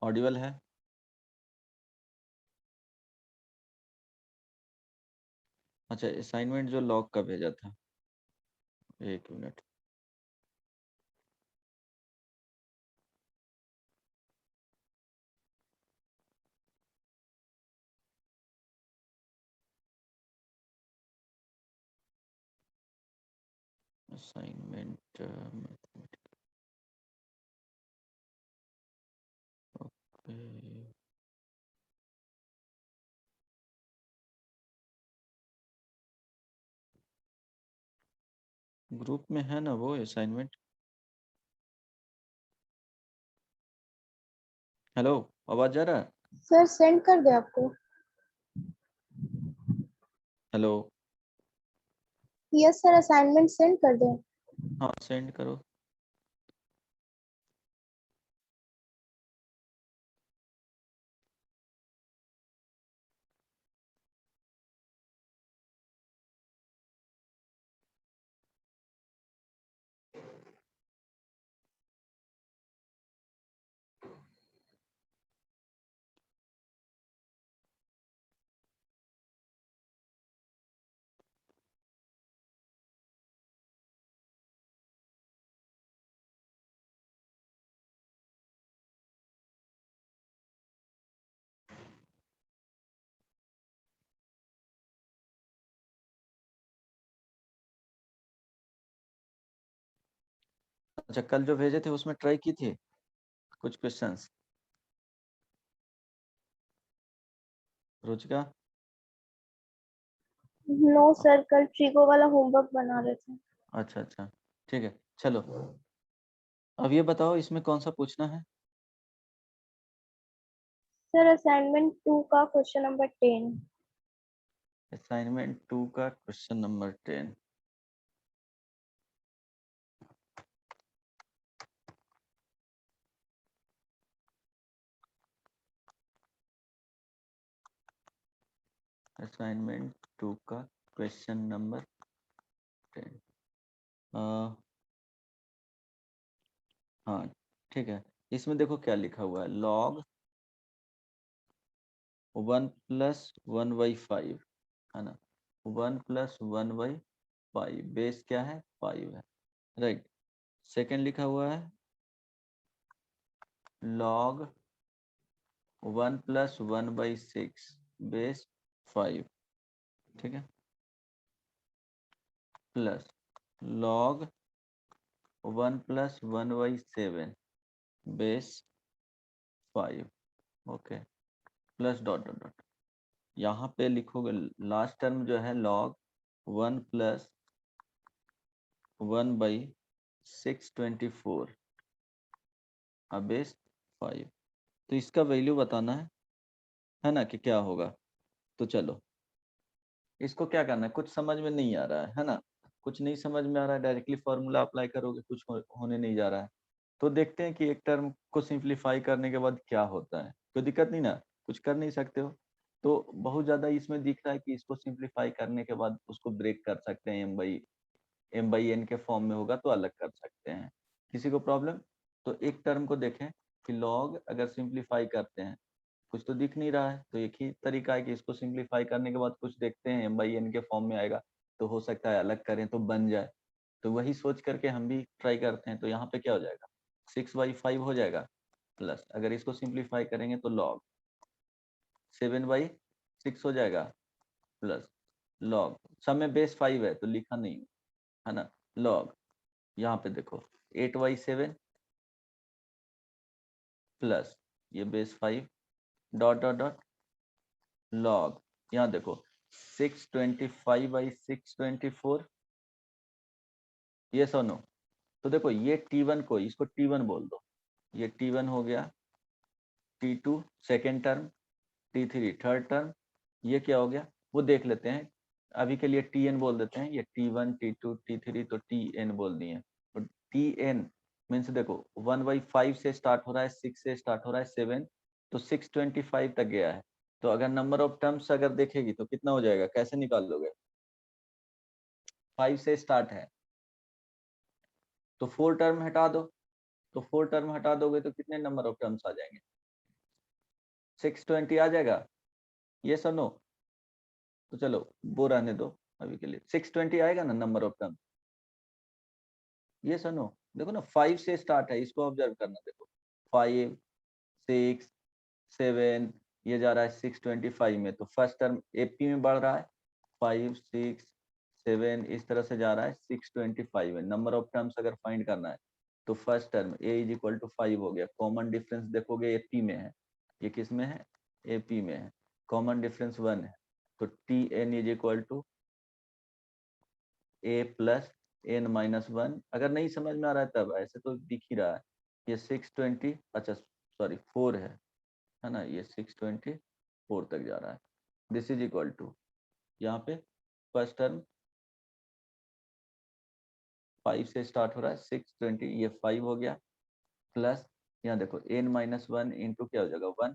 Audible है? अच्छा, assignment जो लॉग का भेजा था, एक मिनट। असाइनमेंट ग्रुप में है ना वो असाइनमेंट? हेलो, आवाज जा रहा है? सर सेंड कर दे आपको। Hello. Yes sir, assignment send कर दे। हाँ, सेंड करो। अच्छा, कल जो भेजे थे उसमें ट्राई की थी कुछ क्वेश्चंस? रुचिका? नो सर, कल ट्रिको वाला होमवर्क बना रहे थे। अच्छा अच्छा, ठीक है, चलो। अब ये बताओ इसमें कौन सा पूछना है? सर असाइनमेंट 2 का क्वेश्चन नंबर 10। असाइनमेंट 2 का क्वेश्चन नंबर 10। असाइनमेंट 2 का क्वेश्चन नंबर 10। हाँ, ठीक है। इसमें देखो क्या लिखा हुआ है, लॉग 1+1/5, है ना? 1+1/5, बेस क्या है? 5 है, राइट। सेकंड लिखा हुआ है लॉग 1+1/6, बेस 5, ठीक है। Plus log 1+1/7, base 5, okay. Plus dot dot dot, यहाँ पे लिखोगे लास्ट टर्म जो है लॉग 1+1/624, बेस 5। तो इसका वैल्यू बताना है ना, कि क्या होगा। तो चलो, इसको क्या करना है, कुछ समझ में नहीं आ रहा है ना? कुछ नहीं समझ में आ रहा है, डायरेक्टली फॉर्मूला अप्लाई करोगे, कुछ होने नहीं जा रहा है। तो देखते हैं कि एक टर्म को सिंप्लीफाई करने के बाद क्या होता है। कोई दिक्कत नहीं ना? कुछ कर नहीं सकते हो तो बहुत ज्यादा इसमें दिख रहा है कि इसको सिंप्लीफाई करने के बाद उसको ब्रेक कर सकते हैं, m/n के फॉर्म में होगा तो अलग कर सकते हैं। किसी को प्रॉब्लम? तो एक टर्म को देखें कि लॉग अगर सिंप्लीफाई करते हैं, कुछ तो दिख नहीं रहा है, तो एक ही तरीका है कि इसको सिंप्लीफाई करने के बाद कुछ देखते हैं m/n के फॉर्म में आएगा, तो हो सकता है अलग करें तो बन जाए। तो वही सोच करके हम भी ट्राई करते हैं। तो यहाँ पे क्या हो जाएगा, 6/5 हो जाएगा, प्लस अगर इसको सिंप्लीफाई करेंगे तो लॉग 7/6 हो जाएगा, प्लस लॉग, सब में बेस 5 है तो लिखा नहीं है ना, लॉग यहाँ पे देखो 8/7 प्लस ये base 5 dot dot dot log, यहाँ देखो 625/624, ये सुनो। तो देखो ये T1 को, इसको T1 बोल दो, ये T1 हो गया, T2 second term, T3 third term, ये क्या हो गया वो देख लेते हैं। अभी के लिए Tn बोल देते हैं, ये T1 T2 T3 तो Tn बोल दिए। तो Tn मीन्स देखो 1/5 से स्टार्ट हो रहा है, 6 से स्टार्ट हो रहा है, 7, तो 625 तक गया है। तो अगर नंबर ऑफ टर्म्स अगर देखेगी तो कितना हो जाएगा, कैसे निकालोगे? 5 से स्टार्ट है तो 4 टर्म हटा दो, तो 4 टर्म हटा दोगे तो कितने नंबर ऑफ टर्म्स आ जाएंगे? 620 आ जाएगा, ये सुनो। तो चलो वो रहने दो अभी के लिए। 620 आएगा ना नंबर ऑफ टर्म, ये सुनो। देखो ना 5 से स्टार्ट है, इसको ऑब्जर्व करना। देखो 5 6 7, ये जा रहा है 625 में, तो फर्स्ट टर्म एपी में बढ़ रहा है, 5 6 7 इस तरह से जा रहा है 625 में। नंबर ऑफ टर्म्स अगर फाइंड करना है तो first term a is equal to 5 हो गया। कॉमन डिफरेंस देखोगे एपी में है, ये किस में है, एपी में है। कॉमन डिफरेंस 1 है, तो t n is equal to a plus n minus 1। अगर नहीं समझ में आ रहा है तब, ऐसे तो दिख ही रहा है ये 620, अच्छा सॉरी 4 है ना, ये 624 तक जा रहा है। दिस इज इक्वल टू, यहाँ पे फर्स्ट टर्म 5 से स्टार्ट हो रहा है, 620 ये 5 हो गया, प्लस यहाँ देखो n माइनस 1 इंटू क्या हो जाएगा 1।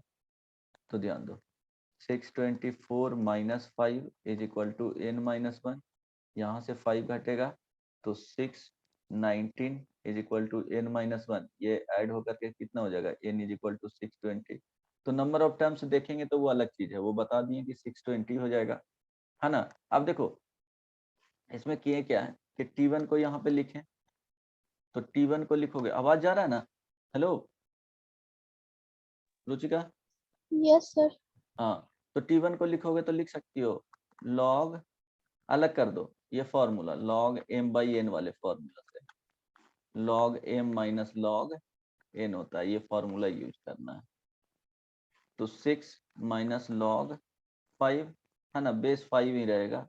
तो ध्यान दो 624 minus 5 is equal to n minus 1, यहाँ से 5 घटेगा तो 619 is equal to n minus 1, ये ऐड होकर के कितना हो जाएगा n इज इक्वल टू 620। तो नंबर ऑफ टर्म्स देखेंगे तो वो अलग चीज है, वो बता दिए कि 620 हो जाएगा, है ना। अब देखो इसमें किए क्या है कि T1 को यहाँ पे लिखें, तो T1 को लिखोगे, आवाज जा रहा है ना, हेलो रुचिका। Yes, sir. हाँ, तो T1 को लिखोगे तो लिख सकती हो लॉग, अलग कर दो ये formula log m by n वाले फॉर्मूला से, log m minus log n होता है, ये फॉर्मूला यूज करना है। तो 6 माइनस लॉग 5 है ना, बेस 5 ही रहेगा।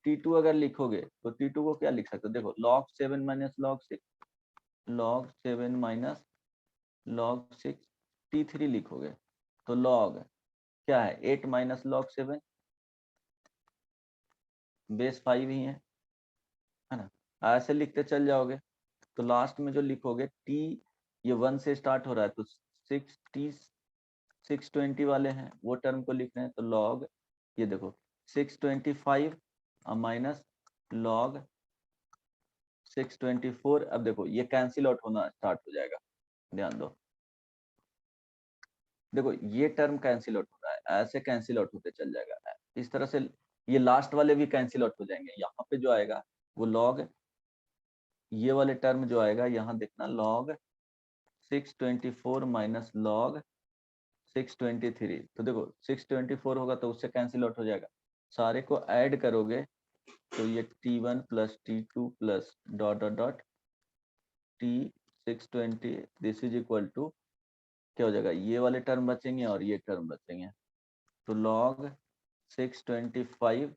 T2 अगर लिखोगे तो T2 को क्या लिख सकते हो, देखो log 7 minus log 6, log 7 minus log 6, T3 लिखोगे तो log क्या है 8 माइनस log 7, बेस 5 ही है ना। ऐसे लिखते चल जाओगे तो लास्ट में जो लिखोगे T, ये 1 से स्टार्ट हो रहा है तो 6T 620 वाले हैं वो टर्म को लिख रहे हैं, तो log ये देखो 625 माइनस log 624। अब देखो ये कैंसिल आउट होना स्टार्ट हो जाएगा, ध्यान दो। देखो ये टर्म कैंसिल आउट हो रहा है, ऐसे कैंसिल आउट होते चल जाएगा इस तरह से, ये लास्ट वाले भी कैंसिल आउट हो जाएंगे। यहाँ पे जो आएगा वो log, ये वाले टर्म जो आएगा यहाँ देखना log 624 माइनस log 623, तो देखो 624 होगा तो उससे कैंसिल आउट हो जाएगा। सारे को ऐड करोगे तो ये T1 plus T2 plus dot dot dot T620, this is equal to क्या हो जाएगा, ये वाले टर्म बचेंगे और ये टर्म बचेंगे, तो log 625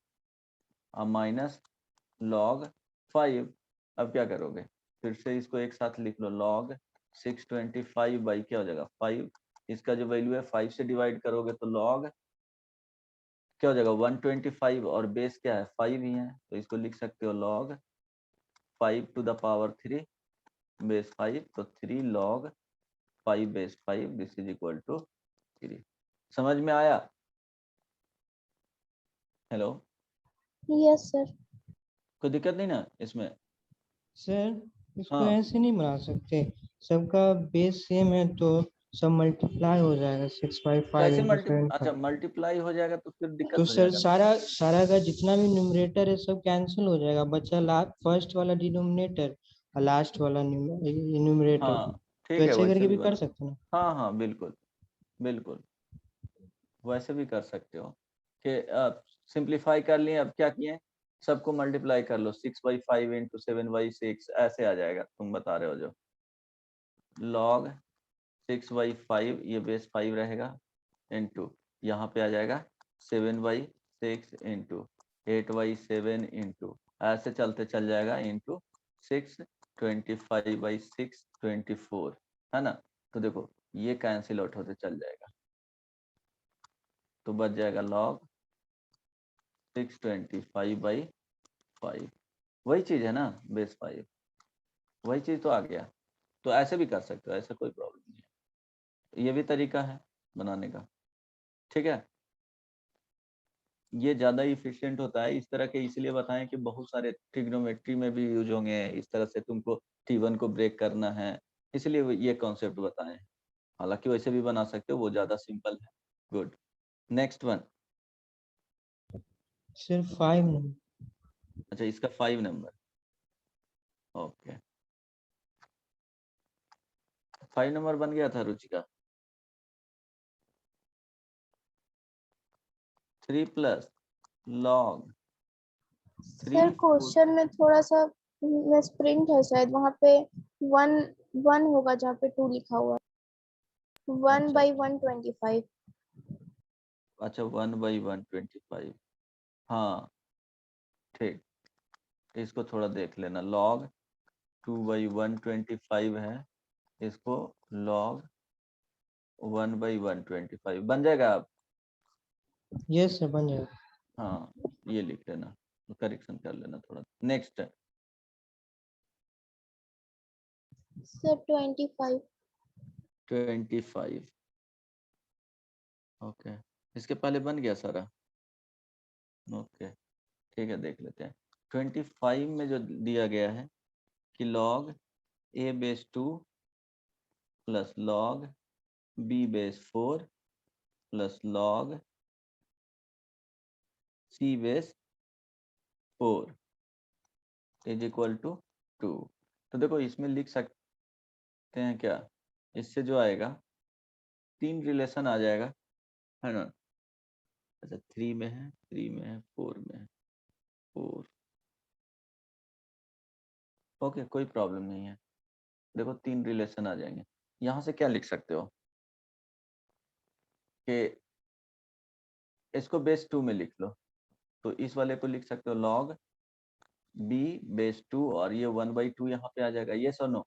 माइनस log 5। अब क्या करोगे, फिर से इसको एक साथ लिख लो, log 625 बाई क्या हो जाएगा 5, इसका जो वैल्यू है 5 से डिवाइड करोगे तो log क्या हो जाएगा 125, और बेस क्या है 5 ही है, तो इसको लिख सकते हो log 5 to the power 3 base 5, तो 3 log 5 base 5, this is equal to 3। समझ में आया, हेलो, Yes, sir. कोई दिक्कत नहीं ना इसमें। सर इसको हाँ ऐसे नहीं बना सकते, सबका बेस सेम है तो सब मल्टीप्लाई हो जाएगा 655 कैसे इंटू अच्छा 75। मल्टीप्लाई हो जाएगा तो फिर तो दिक्कत हो सर जाएगा ना। सारा सारा का जितना भी न्यूमरेटर है सब कैंसिल हो जाएगा, बचा फर्स्ट वाला डिनोमिनेटर और लास्ट वाला न्यूमरेटर। हाँ तो ठीक है, ऐसे वैसे करके भी भी कर बना, सकते हैं ना। हाँ हाँ बिल्कुल बिल्कुल, वैसे भी कर सकते हो कि सिंप्लीफाई कर लिए। अब क्या किए, सबको मल्टीप्लाई कर लो, 6/5 इंटू 7/6 ऐसे आ जाएगा, तुम बता रहे हो जो log 6/5, ये बेस 5 रहेगा, इंटू यहाँ पे आ जाएगा 7/6 इंटू 8/7 इंटू, ऐसे चलते चल जाएगा इंटू 625/6 24, है ना। तो देखो ये कैंसिल आउट होते चल जाएगा, तो बच जाएगा log 625/5, वही चीज है ना बेस 5, वही चीज तो आ गया। तो ऐसे भी कर सकते हो, ऐसा कोई प्रॉब्लम नहीं है, ये भी तरीका है बनाने का, ठीक है। ये ज्यादा इफिशिएंट होता है इस तरह के, इसलिए बताएं कि बहुत सारे ट्रिग्नोमेट्री में भी यूज होंगे इस तरह से, तुमको T1 को ब्रेक करना है, इसलिए ये कॉन्सेप्ट बताएं। हालांकि वैसे भी बना सकते हो, वो ज्यादा सिंपल है। गुड। Next one. सिर्फ 5 नहीं। अच्छा, इसका 5 नंबर। ओके, 5 नंबर बन गया था Ruchika. 3 plus log 3 sir question में थोड़ा सा मिसप्रिंट है शायद, वहाँ पे 1 होगा जहाँ पे 2 लिखा हुआ है। 1 अच्छा by 125। अच्छा, 1/125। हाँ ठीक, इसको थोड़ा देख लेना। लॉग 2/125 है, इसको लॉग 1/125 बन जाएगा। आप यस सर, बन जाएगा। हाँ, ये लिख लेना, करेक्शन कर लेना थोड़ा। नेक्स्ट है सर 25। 25। ओके, इसके पहले बन गया सारा। ओके ठीक है, देख लेते हैं। 25 में जो दिया गया है कि log a/2 plus log b/4 plus log c/4 is equal to 2। तो देखो इसमें लिख सकते हैं क्या, इससे जो आएगा 3 रिलेशन आ जाएगा, है ना। अच्छा, 3 में है, 3 में है, 4 में है, 4। ओके, कोई प्रॉब्लम नहीं है। देखो 3 रिलेशन आ जाएंगे। यहाँ से क्या लिख सकते हो कि इसको बेस 2 में लिख लो, तो इस वाले को लिख सकते हो log b/2, और ये 1/2 यहाँ पे आ जाएगा, ये सुनो,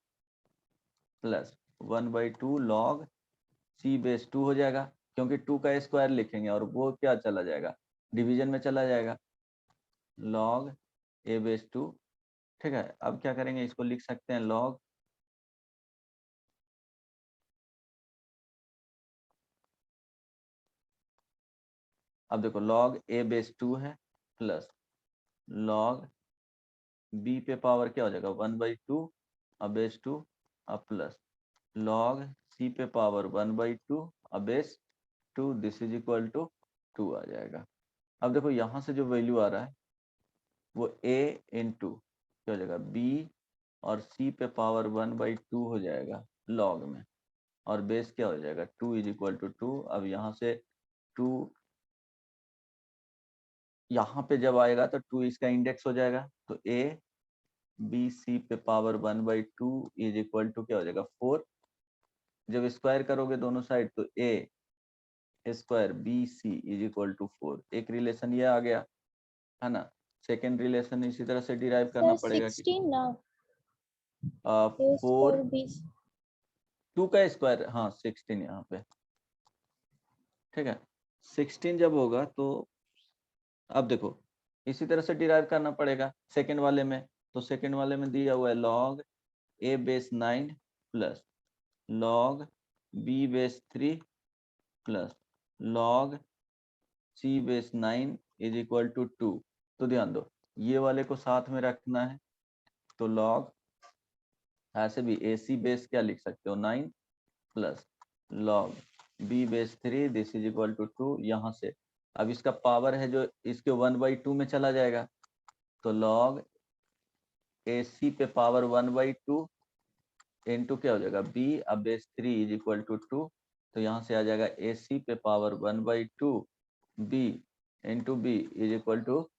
प्लस 1/2 log c/2 हो जाएगा, क्योंकि 2 का स्क्वायर लिखेंगे और वो क्या चला जाएगा, डिवीजन में चला जाएगा, log a/2। ठीक है, अब क्या करेंगे, इसको लिख सकते हैं log अब देखो log a/2 है प्लस log b पे पावर क्या हो जाएगा 1/2 अब बेस 2 अब प्लस log c पे पावर 1/2 अब base 2, this is equal to 2 आ जाएगा। अब देखो यहाँ से जो वैल्यू आ रहा है वो a इंटू क्या हो जाएगा b और c पे पावर 1/2 हो जाएगा log में, और बेस क्या हो जाएगा 2 इज इक्वल टू 2। अब यहाँ से 2 यहाँ पे जब आएगा तो 2 इसका इंडेक्स हो जाएगा, तो a b c पे पावर 1/2 इज इक्वल टू क्या हो जाएगा 4। जब स्क्वायर करोगे दोनों साइड तो a square B C is equal to 4। एक रिलेशन ये आ गया, है ना। सेकेंड रिलेशन इसी तरह से डिराइव करना सर पड़ेगा कि 16 ना, a 4 square b। 2 का स्क्वायर, हाँ 16 यहाँ पे, ठीक है। 16 जब होगा तो अब देखो इसी तरह से डिराइव करना पड़ेगा सेकेंड वाले में। तो सेकेंड वाले में दिया हुआ है log a/9 plus log b/3 plus log c/9 is equal to 2। तो ध्यान दो ये वाले को साथ में रखना है, तो log ऐसे भी ac बेस क्या लिख सकते हो 9 plus log b/3 this is equal to 2। यहाँ से अब इसका पावर है जो इसके 1/2 में चला जाएगा, तो log ac पे पावर 1/2 इंटू क्या हो जाएगा b अब बेस 3 इज इक्वल टू 2। तो यहाँ से आ जाएगा ac पे power 1/2 b into b is equal to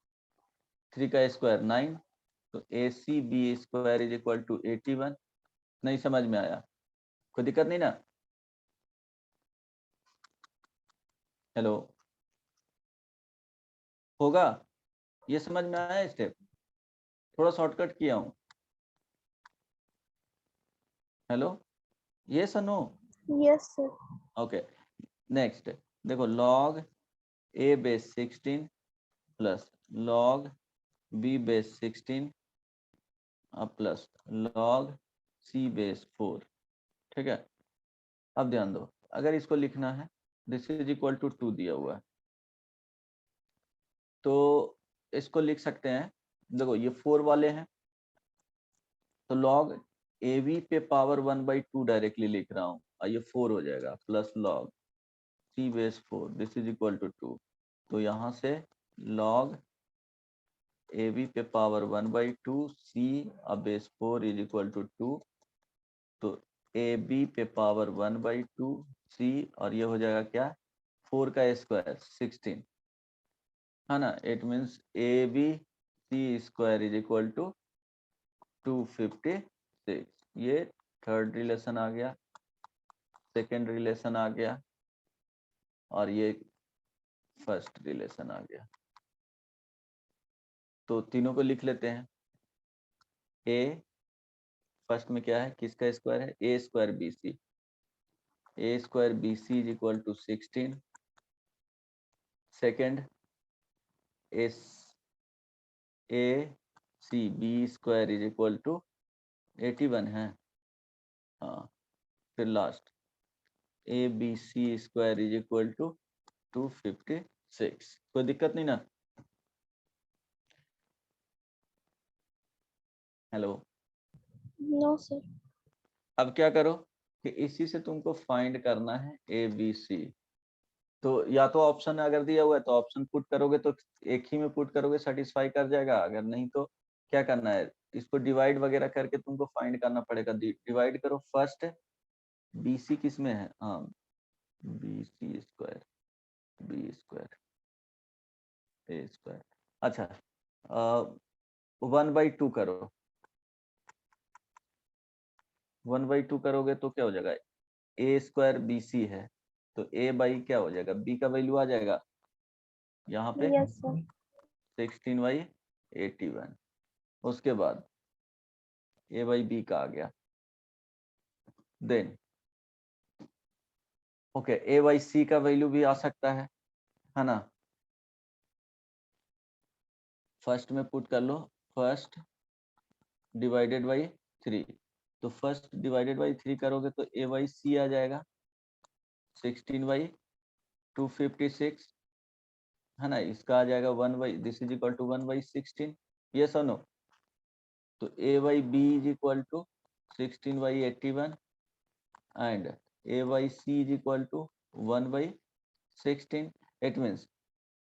3 का स्क्वायर 9, तो ac b square is equal to 81। नहीं समझ में आया, कोई दिक्कत नहीं ना। हेलो, होगा, ये समझ में आया स्टेप, थोड़ा शॉर्टकट किया हूँ। हेलो, ये सनो। Yes sir. ओके, नेक्स्ट देखो log a/16 plus log b/16 plus log c/4। ठीक है, अब ध्यान दो, अगर इसको लिखना है दिस इज इक्वल टू 2 दिया हुआ है, तो इसको लिख सकते हैं। देखो ये 4 वाले हैं, तो log ab पे पावर 1/2 डायरेक्टली लिख रहा हूँ, और ये 4 हो जाएगा plus log c base 4 this is equal to 2। तो यहाँ से log ab पे power 1/2 c base 4 is equal to 2। तो ab पे पावर 1/2 c और ये हो जाएगा क्या 4 का स्क्वायर 16 है ना। It means ab c square is equal to 256। ये थर्ड रिलेशन आ गया, सेकेंड रिलेशन आ गया और ये फर्स्ट रिलेशन आ गया। तो तीनों को लिख लेते हैं। ए फर्स्ट में क्या है, किसका स्क्वायर है, A square B C. A square B C is equal to 16। Second is A C B square is equal to 81 है। हाँ, फिर last A B C square is equal to 256। कोई दिक्कत नहीं ना। Hello, no sir. अब क्या करो कि इसी से तुमको फाइंड करना है ए बी सी। तो या तो ऑप्शन अगर दिया हुआ है तो ऑप्शन पुट करोगे तो एक ही में पुट करोगे सेटिस्फाई कर जाएगा, अगर नहीं तो क्या करना है, इसको डिवाइड वगैरह करके तुमको फाइंड करना पड़ेगा। डिवाइड करो। फर्स्ट बी सी किस में है, हाँ B C square B square A square. अच्छा 1/2 करो। 1/2 करोगे तो क्या हो जाएगा, ए स्क्वायर बी सी है तो ए बाई क्या हो जाएगा, बी का वैल्यू आ जाएगा यहाँ पे यस सर। 16/81। उसके बाद ए बाई बी का आ गया। देन ओके ए बाई सी का वैल्यू भी आ सकता है ना। फर्स्ट में पुट कर लो, फर्स्ट डिवाइडेड बाई 3। तो फर्स्ट डिवाइडेड बाई 3 करोगे तो ए बाई सी आ जाएगा 16/256 है ना। इसका आ जाएगा 1 this is equal to 1/16। Yes और नो। तो A by B is equal to 16/81 and A by C is equal to 1/16। It means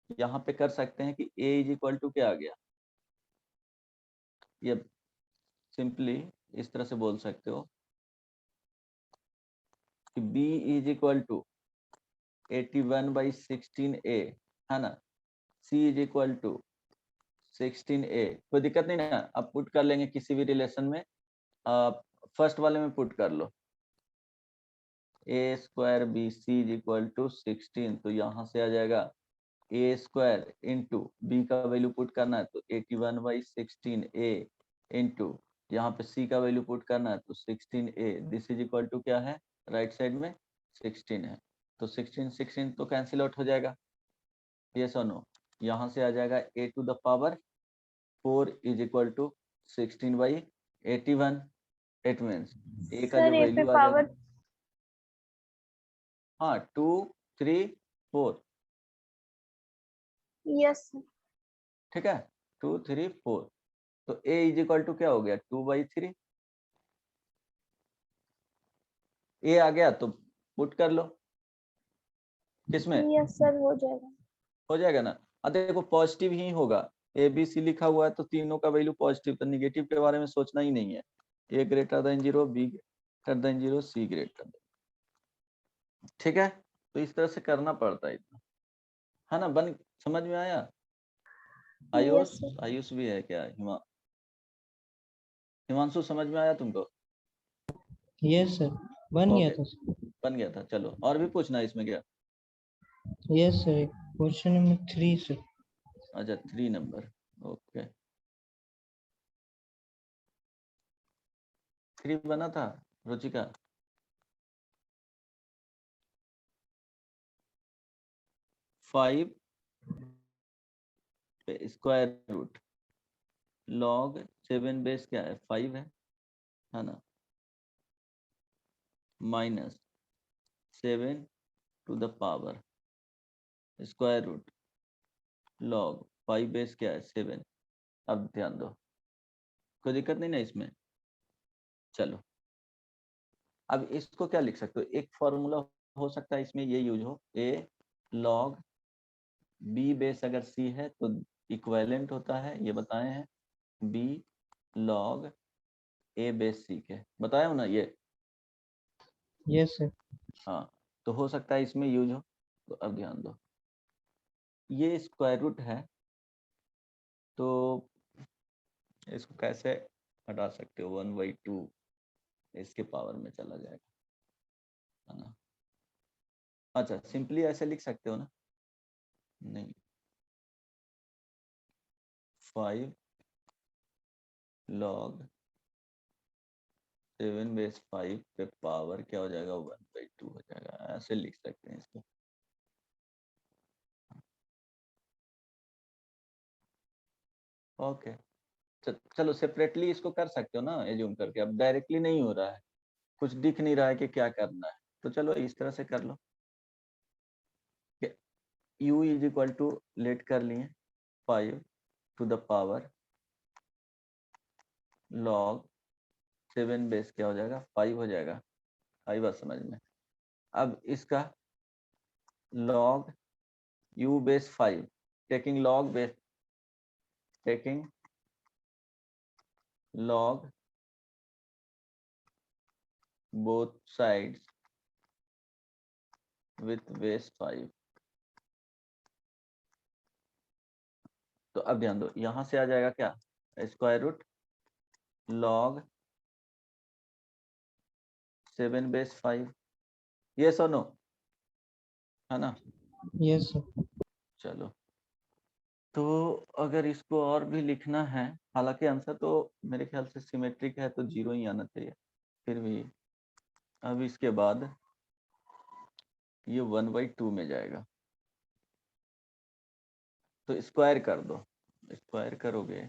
यहाँ पे कर सकते हैं कि ए इज इक्वल टू क्या आ गया, ये सिंपली इस तरह से बोल सकते हो कि b is equal to 81/16a है ना। c is equal to 16a। कोई दिक्कत नहीं ना, अब पुट कर लेंगे किसी भी रिलेशन में। फर्स्ट वाले में पुट कर लो a square B C is equal to 16। तो यहाँ से आ जाएगा ए स्क्वायर इंटू बी का वैल्यू पुट करना है तो 81/16a इंटू यहाँ पे सी का वैल्यू पुट करना है तो 16a this is equal to क्या है, राइट साइड में 16 है तो 16 तो कैंसिल आउट हो जाएगा। यस और नो। यहाँ से आ जाएगा a to the power 4 is equal to 16/81। It means a का सर जो ए पे वैल्यू आ पावर, जाएगा, हाँ 2 3 4 यस सर। ठीक है 2 3 4। तो a इज इक्वल टू क्या हो गया 2/3। ए आ गया तो पुट कर लो किसमें, यस सर, हो जाएगा। हो जाएगा ना। अब देखो पॉजिटिव ही होगा, ए बी सी लिखा हुआ है तो तीनों का वैल्यू पॉजिटिव, तो निगेटिव के बारे में सोचना ही नहीं है। A greater than 0, B greater than 0, C greater than. ठीक है, तो इस तरह से करना पड़ता है इतना, है ना। बन समझ में आया। Yes Ayush, sir. आयुष भी है क्या, हिमांशु समझ में आया तुमको। यस सर, बन गया ओके था सर। बन गया था। चलो और भी पूछना है इसमें क्या। Yes sir, question number 3 sir. अच्छा 3 नंबर, ओके 3 बना था Ruchika. Five square root log 7 base क्या है 5 है ना, minus 7 to the power square root log 5 base क्या है 7। अब ध्यान दो, कोई दिक्कत नहीं ना इसमें। चलो अब इसको क्या लिख सकते हो, एक फॉर्मूला हो सकता है इसमें ये यूज हो, ए लॉग बी बेस अगर सी है तो इक्विवेलेंट होता है, ये बताए हैं, बी लॉग ए बेस सी के, बताया हो ना ये। Yes sir. हाँ, तो हो सकता है इसमें यूज हो। तो अब ध्यान दो, ये स्क्वायर रूट है, तो इसको कैसे हटा सकते हो, 1/2 इसके पावर में चला जाएगा, है ना। अच्छा, सिंपली ऐसे लिख सकते हो ना, नहीं, 5 log 7 बेस 5 पे पावर क्या हो जाएगा, 1/2 हो जाएगा, ऐसे लिख सकते हैं इसको। ओके, चलो सेपरेटली इसको कर सकते हो ना एज्यूम करके, अब डायरेक्टली नहीं हो रहा है, कुछ दिख नहीं रहा है कि क्या करना है, तो चलो इस तरह से कर लो। u is equal to let कर लिए 5 to the power log 7 base क्या हो जाएगा, 5 हो जाएगा, आई बात समझ में। अब इसका log u base 5, taking log base, taking log both sides with base 5। तो अब ध्यान दो, यहां से आ जाएगा क्या, स्क्वायर रूट log 7 बेस 5, ये सुनो, है ना। Yes sir. चलो, तो अगर इसको और भी लिखना है, हालांकि आंसर तो मेरे ख्याल से सिमेट्रिक है तो 0 ही आना चाहिए, फिर भी अब इसके बाद ये 1/2 में जाएगा, तो स्क्वायर कर दो, स्क्वायर करोगे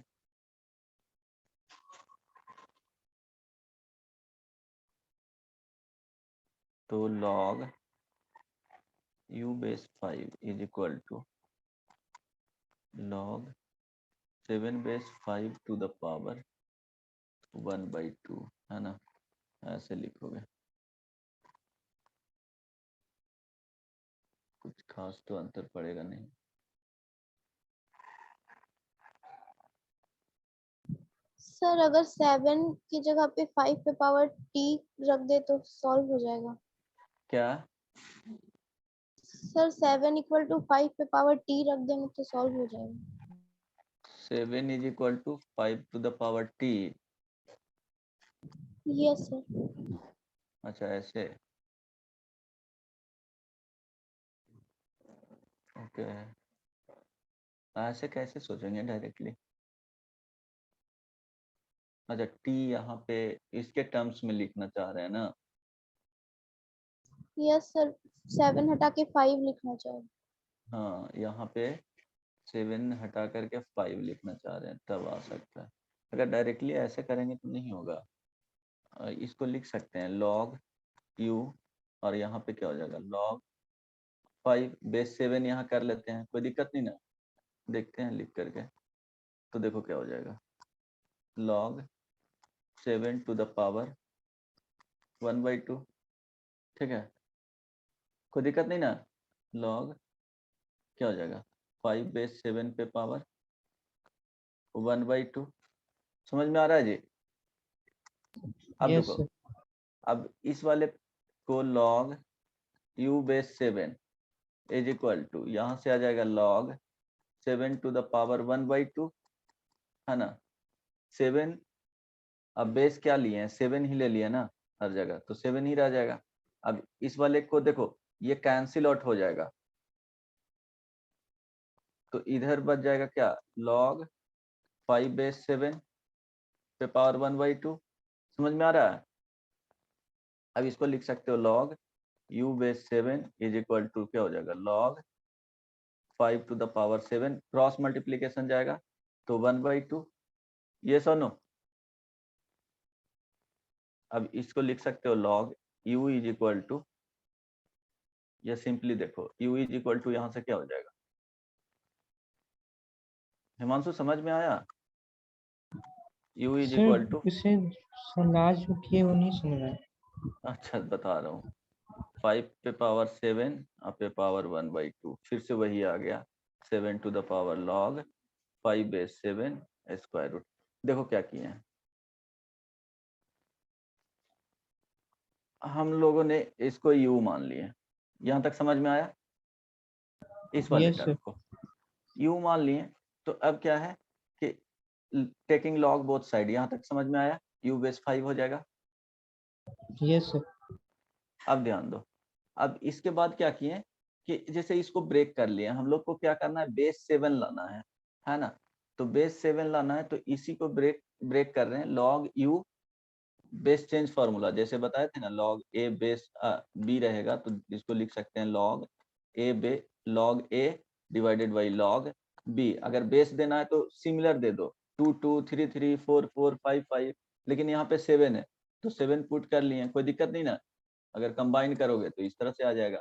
तो log u base 5 is equal to log 7 base 5 to the power 1/2, है ना, ऐसे लिखोगे, कुछ खास तो अंतर पड़ेगा नहीं। सर अगर 7 की जगह पे 5 पे पावर t रख दे तो सॉल्व हो जाएगा। क्या, सर 7 इक्वल टू 5 पे पावर t रख देंगे तो सॉल्व हो जाएगा। 7 is equal to 5 to the power t, yes sir. अच्छा ऐसे, ओके, ऐसे कैसे सोचेंगे डायरेक्टली, अच्छा t यहाँ पे इसके टर्म्स में लिखना चाह रहे हैं ना। यस सर, 7 हटा के 5 लिखना चाहिए। हाँ, यहाँ पे 7 हटा करके 5 लिखना चाह रहे हैं, तब आ सकता है, अगर डायरेक्टली ऐसे करेंगे तो नहीं होगा। इसको लिख सकते हैं log u, और यहाँ पे क्या हो जाएगा log 5 बेस 7 यहाँ कर लेते हैं, कोई दिक्कत नहीं ना, देखते हैं लिख करके, तो देखो क्या हो जाएगा, log 7 टू द पावर 1/2, ठीक है, कोई दिक्कत नहीं ना, log क्या हो जाएगा 5 बेस 7 पे पावर 1/2, समझ में आ रहा है जी। अब यस देखो, सर। अब इस वाले को log u base 7 is equal to, यहाँ से आ जाएगा log 7 टू द पावर 1/2, है ना, 7, अब बेस क्या लिए हैं, 7 ही ले लिए ना हर जगह, तो 7 ही रह जाएगा। अब इस वाले को देखो, ये कैंसिल आउट हो जाएगा, तो इधर बच जाएगा क्या, log 5 बेस 7 पे पावर 1/2, समझ में आ रहा है। अब इसको लिख सकते हो log u base 7 is equal to क्या हो जाएगा, log 5 to the power 7, cross multiplication जाएगा तो 1/2, ये सुनो। अब इसको लिख सकते हो log u is equal to, ये सिंपली देखो u इज इक्वल टू, यहाँ से क्या हो जाएगा, हिमांशु समझ में आया, u is sir equal to, इसे अंदाज जो किए वो नहीं समझ रहा है। अच्छा बता रहा हूँ, 5 पे पावर 7 और पे पावर 1/2, फिर से वही आ गया 7 to the power log 5/7 square root. देखो क्या किए हैं हम लोगों ने, इसको u मान लिए। यहाँ तक समझ में आया? इस वाले यस टर्म सर। को u मान लिए। तो अब क्या है कि टेकिंग लॉग बोथ साइड, यहाँ तक समझ में आया? u/5 हो जाएगा। Yes sir. अब ध्यान दो, अब इसके बाद क्या किए कि जैसे इसको ब्रेक कर लिए, हम लोग को क्या करना है, बेस 7 लाना है ना। तो बेस 7 लाना है, तो इसी को ब्रेक कर रहे हैं। Log u base change formula जैसे बताए थे ना, लॉग a बेस b रहेगा, तो इसको लिख सकते हैं log a divided by log b। अगर बेस देना है तो सिमिलर दे दो, 2 2 3 3 4 4 5 5, लेकिन यहाँ पे 7 है तो 7 पुट कर लिए, कोई दिक्कत नहीं ना। अगर कंबाइन करोगे तो इस तरह से आ जाएगा।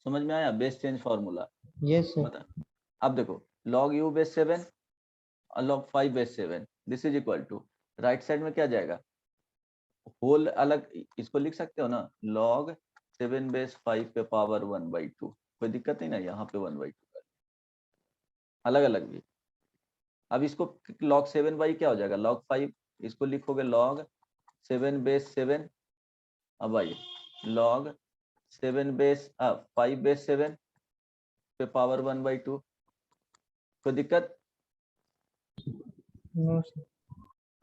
समझ में आया base change formula? Yes sir. बता। अब देखो, लॉग u बेस 7 और log 5 base 7, this is equal to, right side में क्या जाएगा, होल अलग, इसको लिख सकते हो ना, लॉग 7/5 पे पावर 1/2, कोई दिक्कत नहीं ना, यहाँ पे 1/2 अलग अलग भी। अब इसको लॉग 7 क्या हो जाएगा, लॉग 5, इसको लिखोगे लॉग 7/7, अब आइए लॉग 5/7 पे पावर 1/2, कोई दिक्कत? No sir.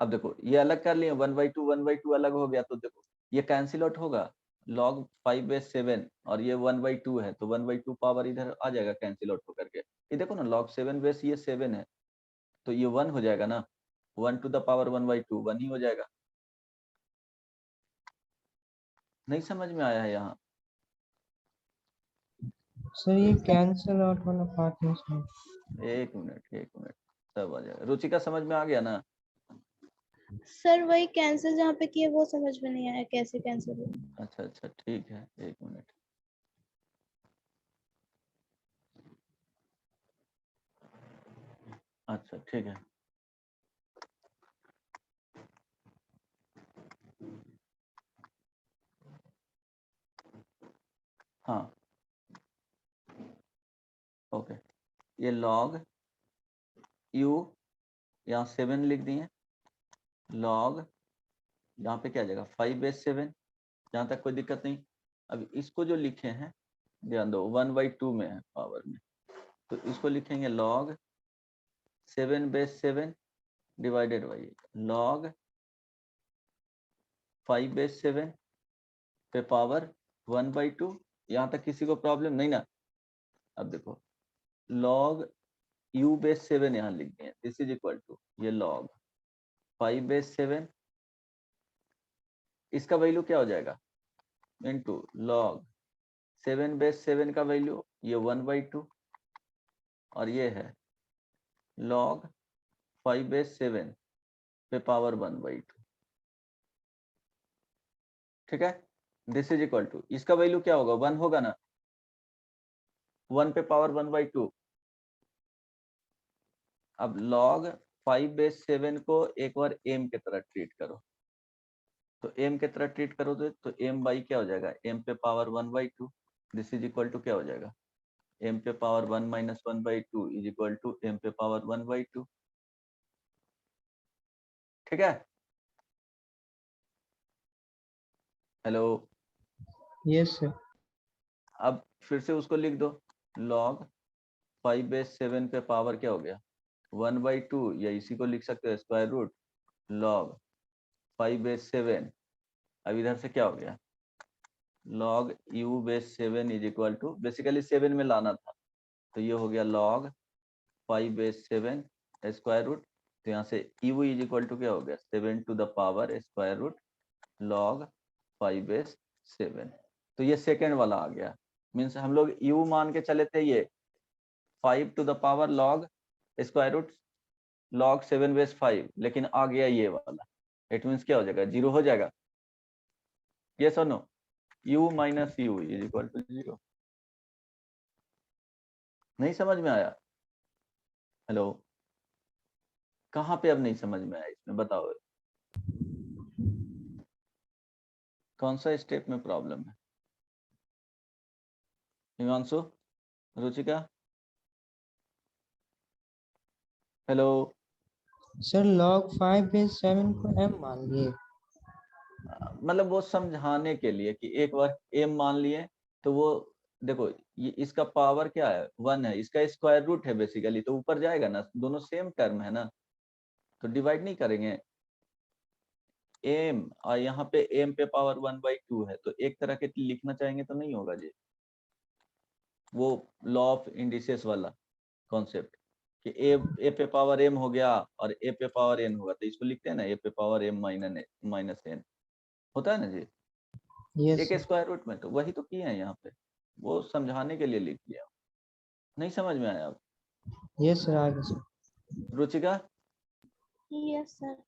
अब देखो ये अलग कर लिए, 1/2 अलग हो गया, तो देखो ये कैंसिल आउट होगा, log 5/7 और ये 1/2 है, तो 1/2 पावर इधर आ जाएगा कैंसिल आउट होकर के। ये देखो ना, log 7 बेस ये 7 है, तो ये 1 हो जाएगा ना, 1 टू द पावर 1/2 1 ही हो जाएगा। नहीं समझ में आया है यहाँ? सर ये कैंसल आउट वाला पार्ट नहीं समझ। एक मिनट सब आ जाएगा। रुचिका समझ में आ गया ना? सर वही कैंसिल जहाँ पे किए वो समझ में नहीं आया कैसे कैंसिल हुआ। अच्छा ठीक है, एक मिनट। अच्छा ठीक है, हाँ ओके। ये log u यहाँ 7 लिख दिए, log यहाँ पे क्या आ जाएगा 5/7, जहाँ तक कोई दिक्कत नहीं। अब इसको जो लिखे हैं ध्यान दो, 1/2 में है पावर में, तो इसको लिखेंगे log 7/7 डिवाइडेड बाई log 5/7 पे पावर 1/2। यहाँ तक किसी को प्रॉब्लम नहीं ना? अब देखो log u/7 यहाँ लिख दिए, दिस इज इक्वल टू ये log 5/7, इसका वैल्यू क्या हो जाएगा, इनटू log 7/7 का वैल्यू ये 1/2, और ये है log 5/7 पे पावर 1/2, ठीक है। दिस इज इक्वल टू, इसका वैल्यू क्या होगा, 1 होगा ना, 1 पे पावर 1/2। अब log 5/7 को एक बार m के तरह ट्रीट करो, तो m के तरह ट्रीट करोगे तो m बाई क्या हो जाएगा, m पे power 1/2, this is equal to क्या हो जाएगा, m पे power 1 minus 1/2 is equal to m पे पावर 1/2, ठीक है। Hello, yes sir. अब फिर से उसको लिख दो, log 5/7 पे पावर क्या हो गया 1/2, या इसी को लिख सकते हो स्क्वायर रूट log 5/7। अब इधर से क्या हो गया, log u/7 is equal to, basically 7 में लाना था, तो ये हो गया log 5/7 स्क्वायर रूट, तो यहाँ से u इज इक्वल टू क्या हो गया 7 to the power square root log 5/7। तो ये सेकेंड वाला आ गया, मीन्स हम लोग u मान के चले थे ये 5 to the power log square root log 7/5, लेकिन आ गया ये वाला, इट मीन्स क्या हो जाएगा, 0 हो जाएगा। यस और no, u minus u is equal to 0। नहीं समझ में आया? हेलो, कहाँ पे अब नहीं समझ में आया इसमें, बताओ कौन सा स्टेप में प्रॉब्लम है? Himanshu, Ruchika, hello. Sir log 5 base 7 को m मान लिए। मतलब वो समझाने के लिए कि एक बार m मान लिए तो वो देखो ये इसका पावर क्या है 1 है, इसका स्क्वायर रूट है बेसिकली, तो ऊपर जाएगा ना, दोनों सेम टर्म है ना, तो डिवाइड नहीं करेंगे। m और यहाँ पे m पे पावर 1/2 है, तो एक तरह के लिखना चाहेंगे तो नहीं होगा जी, वो लॉ ऑफ इंडिसेस वाला कॉन्सेप्ट कि a पे पावर m हो गया और a पे पावर n होगा, तो इसको लिखते हैं ना a पे पावर m माइनस n, होता है ना जी, यस एक सर। स्क्वायर रूट में, तो वही तो किए हैं यहाँ पे, वो समझाने के लिए लिख दिया। नहीं समझ में आया? अब यस सर, आगे सर। Ruchika, yes sir.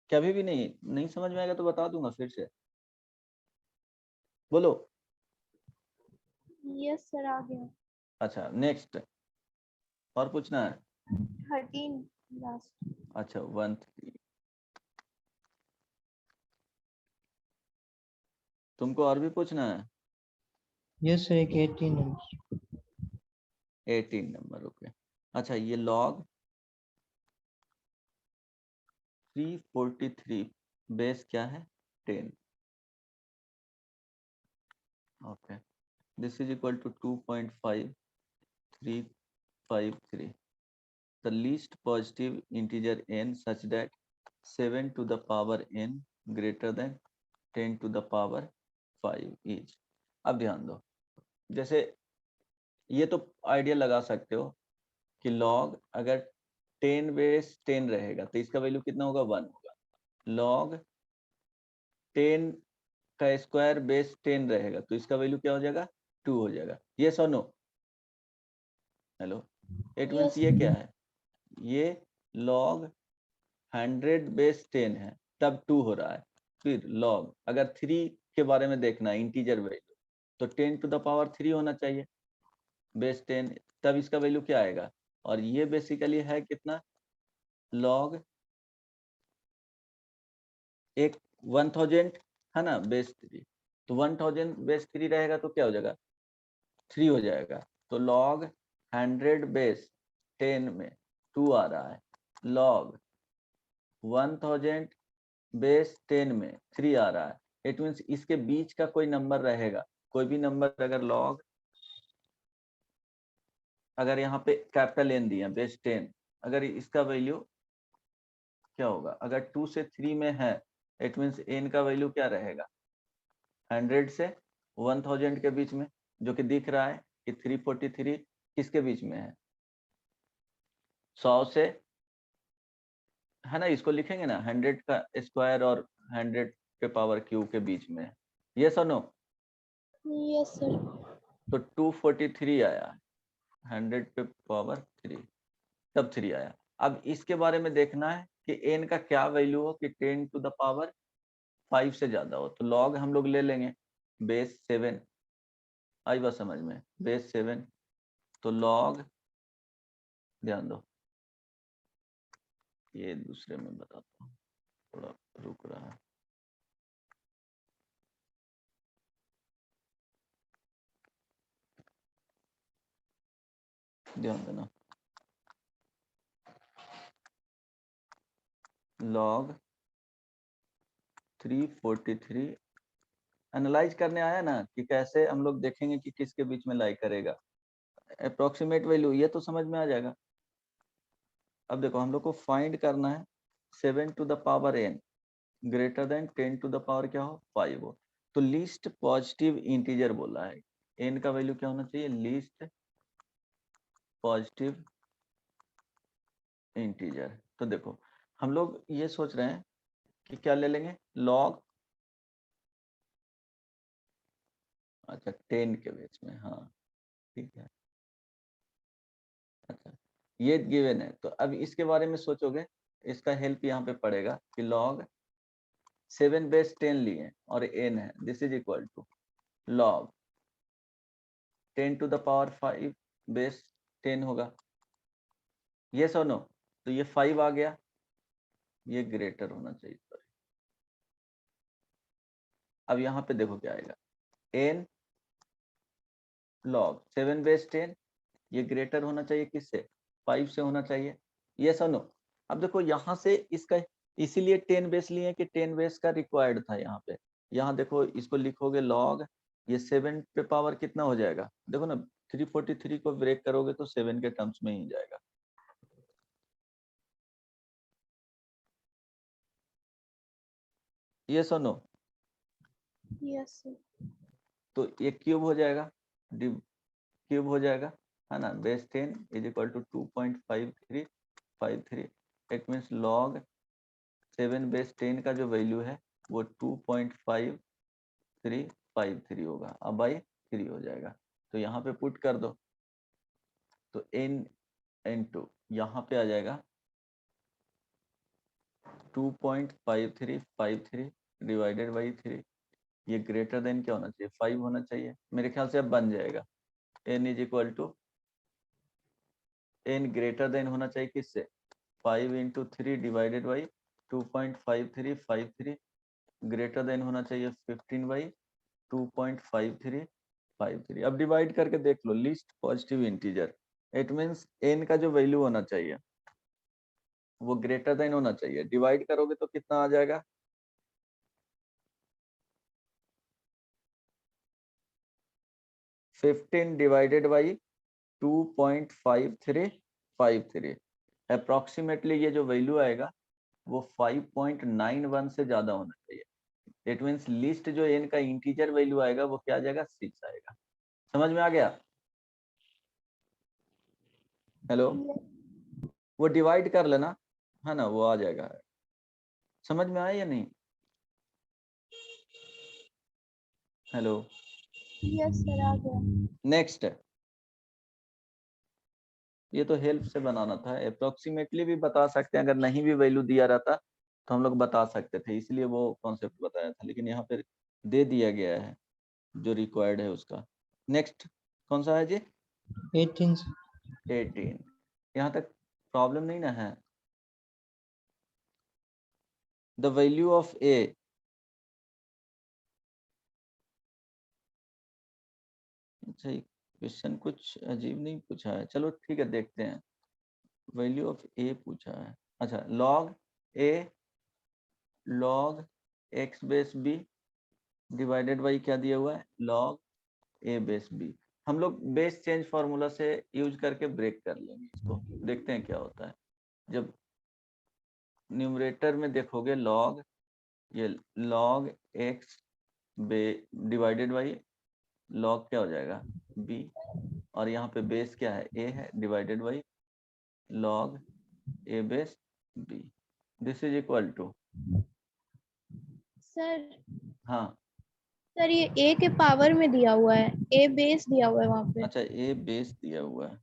कभी भी नहीं समझ में आएगा तो बता दूंगा फिर से, बोलो। यस सर, आ गया। अच्छा नेक्स्ट, और पूछना है? 13 लास्ट। अच्छा 1 तुमको और भी पूछना है? यस सर, एक 18 नंबर। 18 number, okay. अच्छा ये लॉग 343 बेस क्या है 10, okay, this is equal to 2.5353, the least positive integer n such that 7 to the power n greater than 10 to the power 5 is। अब ध्यान दो, जैसे ये तो आइडिया लगा सकते हो कि लॉग अगर 10 बेस 10 रहेगा तो इसका वैल्यू कितना होगा 1 होगा, लॉग 10 का स्क्वायर बेस 10 रहेगा तो इसका वैल्यू क्या हो जाएगा 2 हो जाएगा। यस और no? Hello, it means yes. ये क्या है, ये लॉग 100 बेस 10 है तब 2 हो रहा है, फिर लॉग अगर 3 के बारे में देखना है इंटीजर वैल्यू तो 10 टू द पावर 3 होना चाहिए बेस 10, तब इसका वैल्यू क्या आएगा, और ये बेसिकली है कितना लॉग एक 1000 है ना बेस 3, तो 1000 बेस 3 रहेगा तो क्या हो जाएगा 3 हो जाएगा, तो लॉग 100 बेस 10 में 2 आ रहा है, लॉग 1000 बेस 10 में 3 आ रहा है, इट मीन्स इसके बीच का कोई नंबर रहेगा, कोई भी नंबर अगर लॉग अगर यहाँ पे कैपिटल एन दिया बेस 10, अगर इसका वैल्यू क्या होगा, अगर 2 से 3 में है इट मीन्स एन का वैल्यू क्या रहेगा 100 से 1000 के बीच में, जो कि दिख रहा है कि 343 किसके बीच में है 100 से, है ना, इसको लिखेंगे ना 100 का स्क्वायर और 100 के पावर क्यू के बीच में, यस और नो? Yes sir. तो 243 आया 100 पे पावर 3, तब 3 आया। अब इसके बारे में देखना है कि एन का क्या वैल्यू हो कि 10 टू द पावर 5 से ज्यादा हो, तो लॉग हम लोग ले लेंगे बेस 7, आई बात समझ में, बेस 7, तो लॉग ध्यान दो, ये दूसरे में बताता हूँ, थोड़ा रुक रहा है, ध्यान देना, लॉग 343 एनालाइज करने आया ना कि कैसे हम लोग देखेंगे कि किसके बीच में लाई करेगा, अप्रोक्सीमेट वैल्यू ये तो समझ में आ जाएगा। अब देखो हम लोग को फाइंड करना है 7 to the power n greater than 10 to the power क्या हो 5 हो, तो लीस्ट पॉजिटिव इंटीजर बोला है, n का वैल्यू क्या होना चाहिए लीस्ट पॉजिटिव इंटीजर। तो देखो हम लोग ये सोच रहे हैं कि क्या ले लेंगे लॉग, अच्छा 10 के बीच में, हाँ ठीक है, अच्छा ये गिवन है, तो अब इसके बारे में सोचोगे, इसका हेल्प यहाँ पे पड़ेगा कि लॉग 7 बेस 10 लिए और n है, this is equal to log 10 to the power 5 base 10 होगा, ये सो नो, तो ये 5 आ गया, ये ग्रेटर होना चाहिए, अब यहाँ पे देखो क्या आएगा, n log 7 बेस 10, ये ग्रेटर होना चाहिए किससे, 5 से होना चाहिए, यस और नो। अब देखो यहाँ से इसका इसीलिए 10 बेस लिए कि 10 बेस का रिक्वायर्ड था यहाँ पे। यहाँ देखो इसको लिखोगे log, ये 7 पे पावर कितना हो जाएगा, देखो ना 343 को ब्रेक करोगे तो 7 के टर्म्स में ही जाएगा। यस और नो, यस सर। तो ये क्यूब हो जाएगा, क्यूब हो जाएगा, है ना। Base 10 is equal to 2.5353, it means log 7 base 10 का जो वैल्यू है वो 2.5353 होगा, अब बाई 3 हो जाएगा। तो यहाँ पे पुट कर दो, तो n/2 यहाँ पे आ जाएगा 2.5353 डिवाइडेड बाई 3, ये ग्रेटर देन क्या होना चाहिए, 5 होना चाहिए मेरे ख्याल से। अब बन जाएगा n is equal to, n greater than होना चाहिए किससे, 5 × 3 डिवाइडेड बाई 2.5353, ग्रेटर देन होना चाहिए 15/2.5353। अब डिवाइड करके देख लो, least positive integer, it means n का जो वैल्यू होना चाहिए वो ग्रेटर देन होना चाहिए। डिवाइड करोगे तो कितना आ जाएगा, 15 डिवाइडेड बाई 2.5353, अप्रोक्सीमेटली ये जो वैल्यू आएगा वो 5.91 से ज्यादा होना चाहिए। इट मींस लिस्ट जो n का इंटीजर वैल्यू आएगा वो क्या आ जाएगा, 6 आएगा। समझ में आ गया, हेलो, वो डिवाइड कर लेना, है ना, वो आ जाएगा। समझ में आया या नहीं, हेलो। यस सर, आ गया। नेक्स्ट, ये तो हेल्प से बनाना था, अप्रोक्सीमेटली भी बता सकते हैं, अगर नहीं भी वैल्यू दिया रहता तो हम लोग बता सकते थे, इसलिए वो कॉन्सेप्ट बताया था, लेकिन यहाँ पे दे दिया गया है जो रिक्वायर्ड है उसका। नेक्स्ट कौन सा है जी, 18। 18, यहाँ तक प्रॉब्लम नहीं ना है। द वैल्यू ऑफ a, अच्छा क्वेश्चन कुछ अजीब नहीं पूछा है, चलो ठीक है देखते हैं। वैल्यू ऑफ a पूछा है, अच्छा log a log x base b divided by क्या दिया हुआ है, log a बेस b। हम लोग बेस चेंज फॉर्मूला से यूज करके ब्रेक कर लेंगे इसको, देखते हैं क्या होता है। जब न्यूमरेटर में देखोगे log, ये log x divided by log क्या हो जाएगा b, और यहाँ पे बेस क्या है a है, divided by log a base b, this is equal to, sir हाँ सर ये ए के पावर में दिया हुआ है, ए बेस दिया हुआ है वहाँ पे। अच्छा a बेस दिया हुआ है,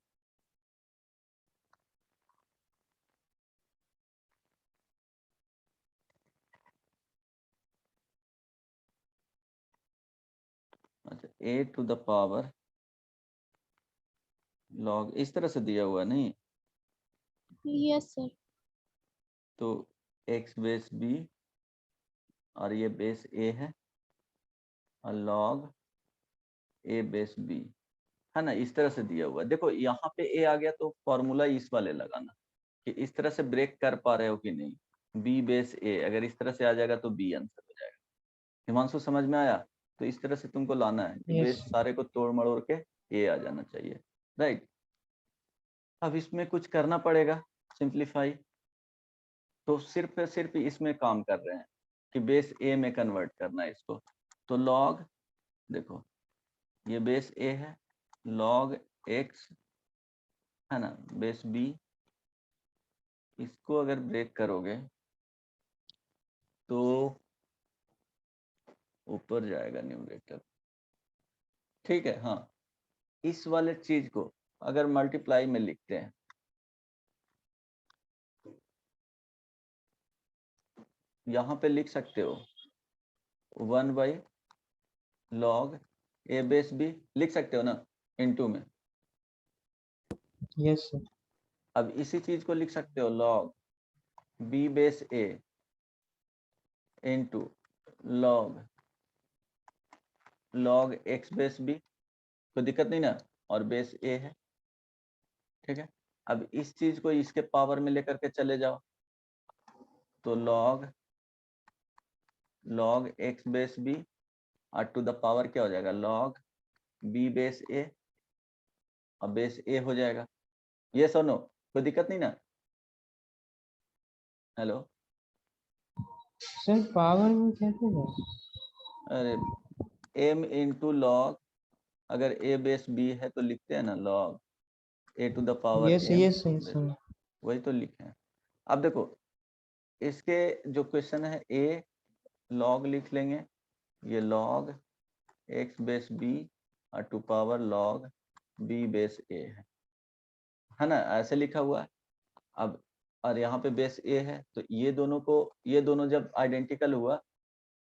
अच्छा a to the power log इस तरह से दिया हुआ नहीं, यस सर। तो x बेस b और ये बेस a है और log a बेस b, है ना, इस तरह से दिया हुआ है। देखो यहाँ पे a आ गया तो फॉर्मूला इस वाले लगाना कि इस तरह से ब्रेक कर पा रहे हो कि नहीं, b बेस a अगर इस तरह से आ जाएगा तो b आंसर हो जाएगा। हिमांशु समझ में आया, तो इस तरह से तुमको लाना है कि Yes. बेस सारे को तोड़ मड़ोड़ के a आ जाना चाहिए, राइट। अब इसमें कुछ करना पड़ेगा सिंप्लीफाई, तो सिर्फ इसमें काम कर रहे हैं कि बेस a में कन्वर्ट करना है इसको। तो log देखो ये बेस a है, log x है ना बेस b, इसको अगर ब्रेक करोगे तो ऊपर जाएगा न्यूमरेटर, ठीक है। हाँ इस वाले चीज को अगर मल्टीप्लाई में लिखते हैं, यहाँ पे लिख सकते हो 1/log a बेस b, लिख सकते हो ना इनटू में। Yes, sir. अब इसी चीज को लिख सकते हो log b base a into log log x base b, कोई दिक्कत नहीं ना, और बेस a है, ठीक है। अब इस चीज को इसके पावर में लेकर के चले जाओ, तो log x बेस b और टू द पावर क्या हो जाएगा, log b बेस a, और बेस a हो जाएगा। ये सुनो, कोई दिक्कत नहीं ना? हेलो, सर पावर में कैसे जाए? अरे m इंटू लॉग, अगर a बेस b है तो लिखते हैं ना log a to the power yes m, yes sir. वही तो लिखे हैं। अब देखो इसके जो क्वेश्चन है, a log लिख लेंगे, ये log x बेस b और to power log b base a है ना, ऐसे लिखा हुआ है। अब और यहाँ पे बेस a है, तो ये दोनों जब आइडेंटिकल हुआ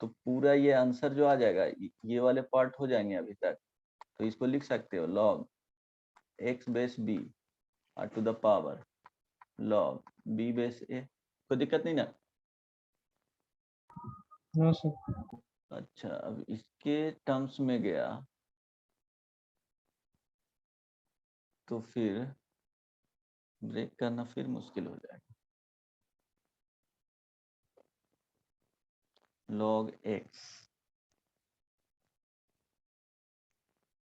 तो पूरा ये आंसर जो आ जाएगा, ये वाले पार्ट हो जाएंगे अभी तक। तो इसको लिख सकते हो log x बेस b और to the power log b base a, कोई दिक्कत नहीं ना? No sir. अच्छा, अब इसके टर्म्स में गया तो फिर ब्रेक करना फिर मुश्किल हो जाएगा। log x,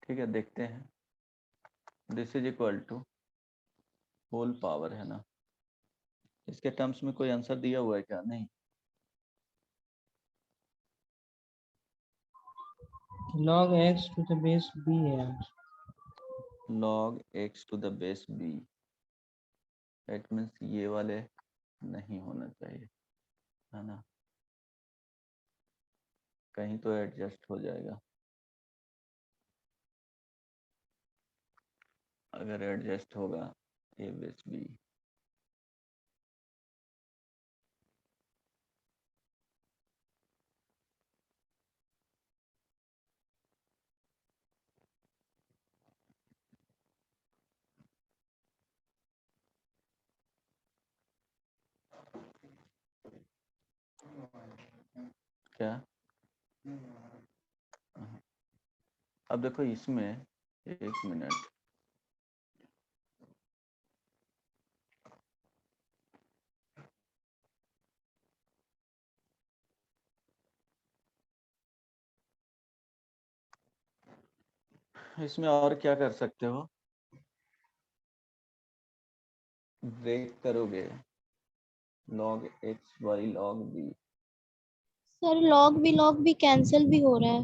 ठीक है, देखते हैं। This is equal to whole power, है ना। इसके टर्म्स में कोई आंसर दिया हुआ है क्या? नहीं। Log x to the base b है। log x to the base b, it means ये वाले नहीं होना चाहिए, है ना, कहीं तो एडजस्ट हो जाएगा। अगर एडजस्ट होगा a बेस b, क्या? अब देखो इसमें, एक मिनट, इसमें और क्या कर सकते हो, ब्रेक करोगे log x by log b। Sir log भी कैंसिल भी हो रहा है।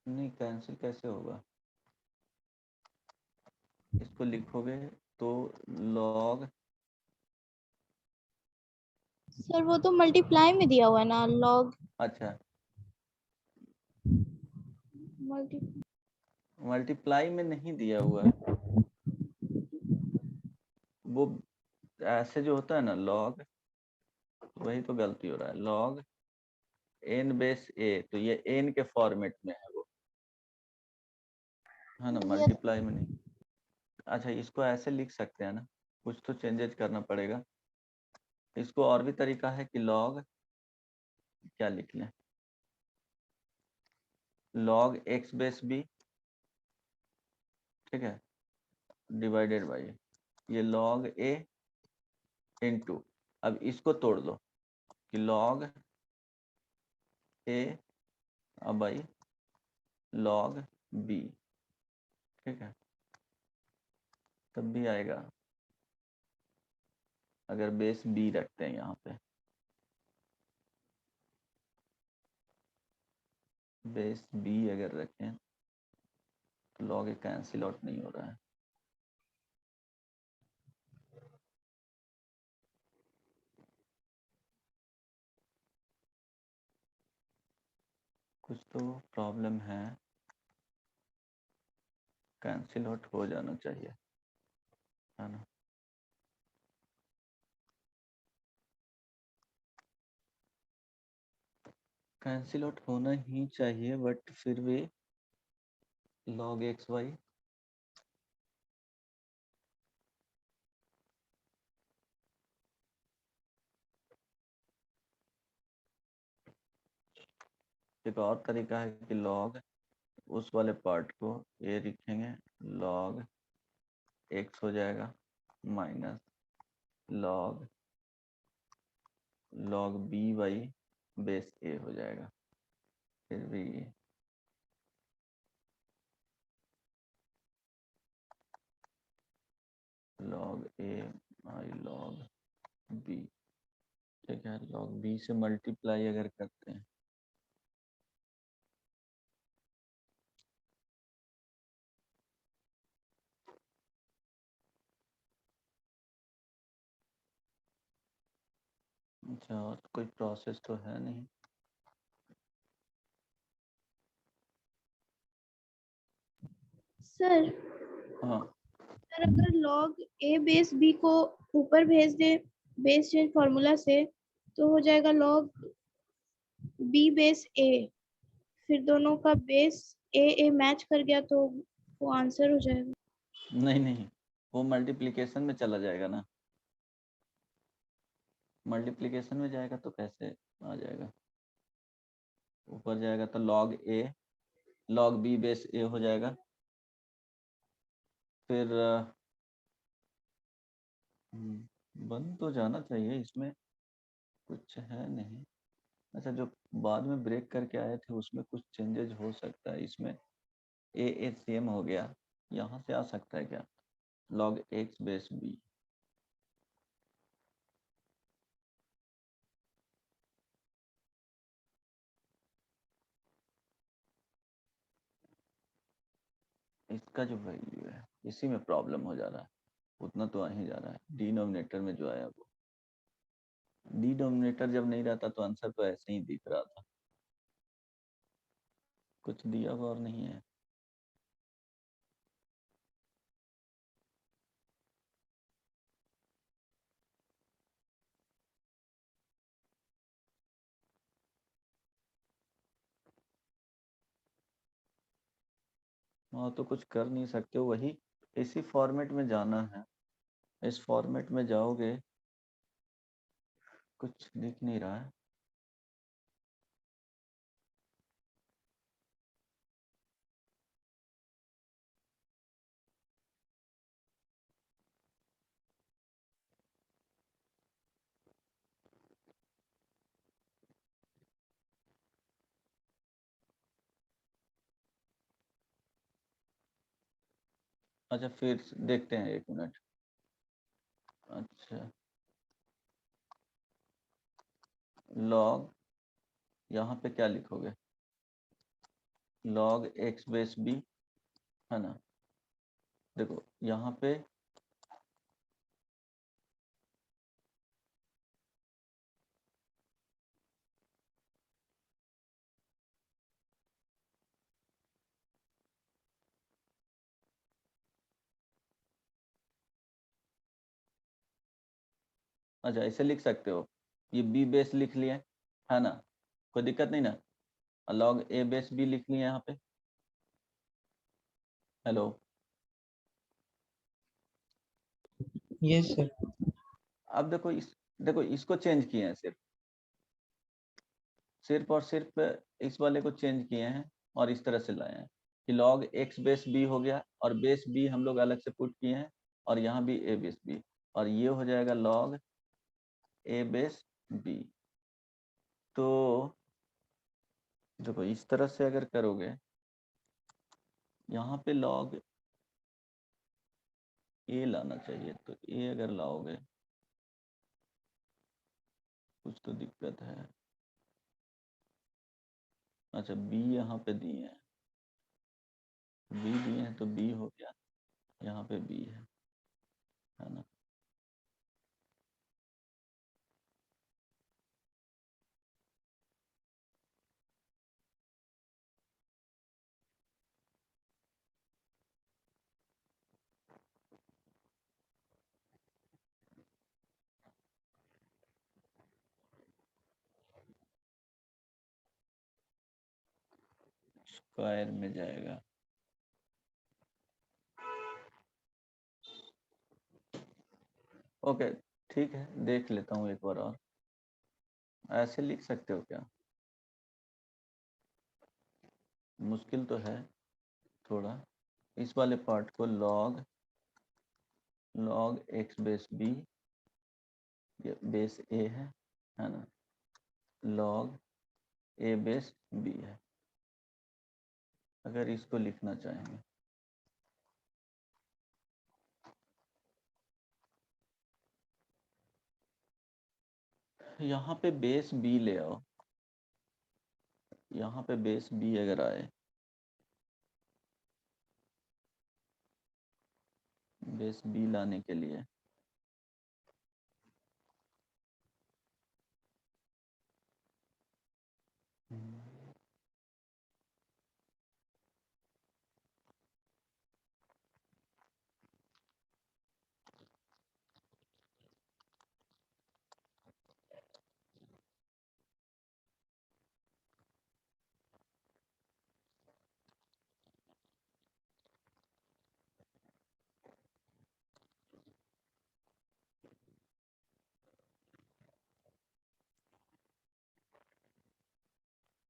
नहीं, कैंसिल कैसे होगा? इसको लिखोगे तो log, सर वो तो मल्टीप्लाई में दिया हुआ है ना, लॉग अच्छा मल्टी। मल्टीप्लाई में नहीं दिया हुआ है, वो ऐसे जो होता है ना log, वही तो गलती हो रहा है। log n बेस a, तो ये n के फॉर्मेट में है वो, है ना, मल्टीप्लाई में नहीं। अच्छा, इसको ऐसे लिख सकते हैं ना, कुछ तो चेंजेस करना पड़ेगा। इसको और भी तरीका है कि log, क्या लिख लें, log x बेस b, ठीक है, डिवाइडेड बाई ये log a इंटू, अब इसको तोड़ दो कि log a by log b, ठीक है, तब भी आएगा अगर बेस b रखते हैं यहाँ पे, बेस b अगर रखें तो log a कैंसिल आउट नहीं हो रहा है। कुछ तो प्रॉब्लम है, कैंसिल आउट हो जाना चाहिए, है ना। कैंसिल आउट होना ही चाहिए, बट फिर भी log एक्स वाई, एक और तरीका है कि log उस वाले पार्ट को ए लिखेंगे, log x हो जाएगा minus log b by base a हो जाएगा। फिर भी log a by log b, ठीक है। log b से मल्टीप्लाई अगर करते हैं अच्छा, और कोई प्रोसेस तो है नहीं। सर हाँ सर अगर log a बेस b को ऊपर भेज दे बेस चेंज फॉर्मूला से, तो हो जाएगा log b बेस a, फिर दोनों का बेस a मैच कर गया तो वो आंसर हो जाएगा। नहीं नहीं, वो मल्टीप्लिकेशन में चला जाएगा ना, मल्टीप्लिकेशन में जाएगा तो कैसे आ जाएगा, ऊपर जाएगा तो log b बेस a हो जाएगा। फिर बन तो जाना चाहिए, इसमें कुछ है नहीं। अच्छा, जो बाद में ब्रेक करके आए थे उसमें कुछ चेंजेस हो सकता है, इसमें ए सेम हो गया, यहाँ से आ सकता है क्या, log x बेस b। इसका जो वैल्यू है इसी में प्रॉब्लम हो जा रहा है, उतना तो आ ही जा रहा है, डिनोमिनेटर में जो आया वो, डिनोमिनेटर जब नहीं रहता तो आंसर तो ऐसे ही दिख रहा था, कुछ दिया हुआ और नहीं है। हाँ तो कुछ कर नहीं सकते, वही इसी फॉर्मेट में जाना है, इस फॉर्मेट में जाओगे कुछ दिख नहीं रहा है। अच्छा फिर देखते हैं, एक मिनट। अच्छा, log, यहाँ पे क्या लिखोगे, log x बेस b, है ना। देखो यहाँ पे अच्छा ऐसे लिख सकते हो, ये b बेस लिख लिए, है ना, कोई दिक्कत नहीं ना, log a बेस b लिख लिए यहाँ पे। Hello, yes sir. अब देखो इसको चेंज किए हैं, सिर्फ और सिर्फ इस वाले को चेंज किए हैं और इस तरह से लाए हैं कि log x बेस b हो गया, और बेस b हम लोग अलग से पुट किए हैं, और यहाँ भी a बेस b, और ये हो जाएगा log a बेस b। तो देखो इस तरह से अगर करोगे, यहाँ पे log a लाना चाहिए, तो a अगर लाओगे कुछ तो दिक्कत है। अच्छा b यहाँ पे दिए हैं, b दिए हैं तो b हो गया, यहाँ पे b है ना। स्क्वायर में जाएगा, ओके ठीक है, देख लेता हूँ एक बार और। ऐसे लिख सकते हो क्या, मुश्किल तो है। थोड़ा इस वाले पार्ट को log x बेस b, ये बेस a है ना, log a बेस b है, अगर इसको लिखना चाहेंगे। यहाँ पे बेस b ले आओ, यहाँ पे बेस b अगर आए, बेस b लाने के लिए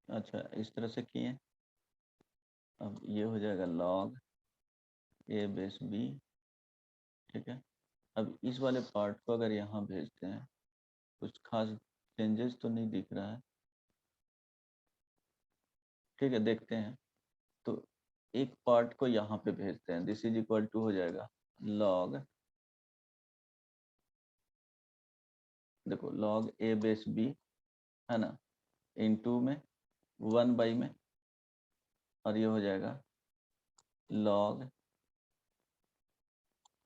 अच्छा इस तरह से किए, अब ये हो जाएगा log a बेस b, ठीक है। अब इस वाले पार्ट को अगर यहाँ भेजते हैं, कुछ खास चेंजेस तो नहीं दिख रहा है, ठीक है, देखते हैं। तो एक पार्ट को यहाँ पे भेजते हैं, दिस इज इक्वल टू हो जाएगा log, देखो log a बेस b है ना, इनटू में 1 में, और ये हो जाएगा log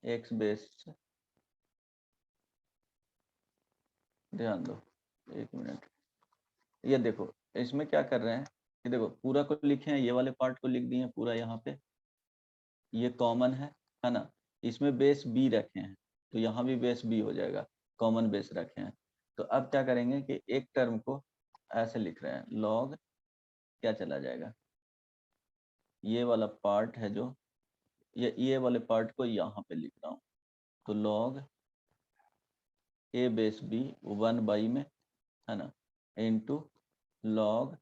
x बेस, ध्यान दो 1 मिनट, ये देखो इसमें क्या कर रहे हैं कि देखो पूरा को लिखे हैं, ये वाले पार्ट को लिख दिए पूरा, यहाँ पे ये कॉमन है ना, इसमें बेस b रखे हैं तो यहाँ भी बेस b हो जाएगा, कॉमन बेस रखे हैं। तो अब क्या करेंगे कि एक टर्म को ऐसे लिख रहे हैं, log क्या चला जाएगा, ये वाला पार्ट है जो ये वाले पार्ट को यहाँ पे लिख रहा हूँ, तो log a बेस b 1 में है ना, into log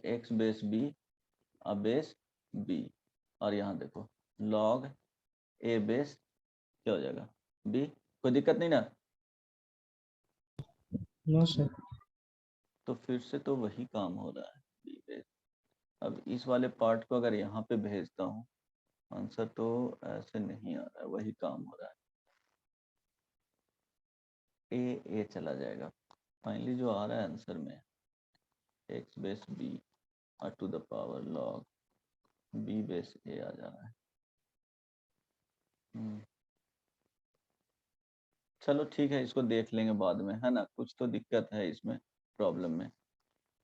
x base b base b, और यहाँ देखो log a बेस क्या हो जाएगा b, कोई दिक्कत नहीं ना? No sir. तो फिर से तो वही काम हो रहा है b बेस। अब इस वाले पार्ट को अगर यहाँ पे भेजता हूँ, आंसर तो ऐसे नहीं आ रहा है, वही काम हो रहा है, a चला जाएगा। फाइनली जो आ रहा है आंसर में x base b to the power log b base a आ जा रहा है। चलो ठीक है, इसको देख लेंगे बाद में, है ना, कुछ तो दिक्कत है इसमें, प्रॉब्लम में,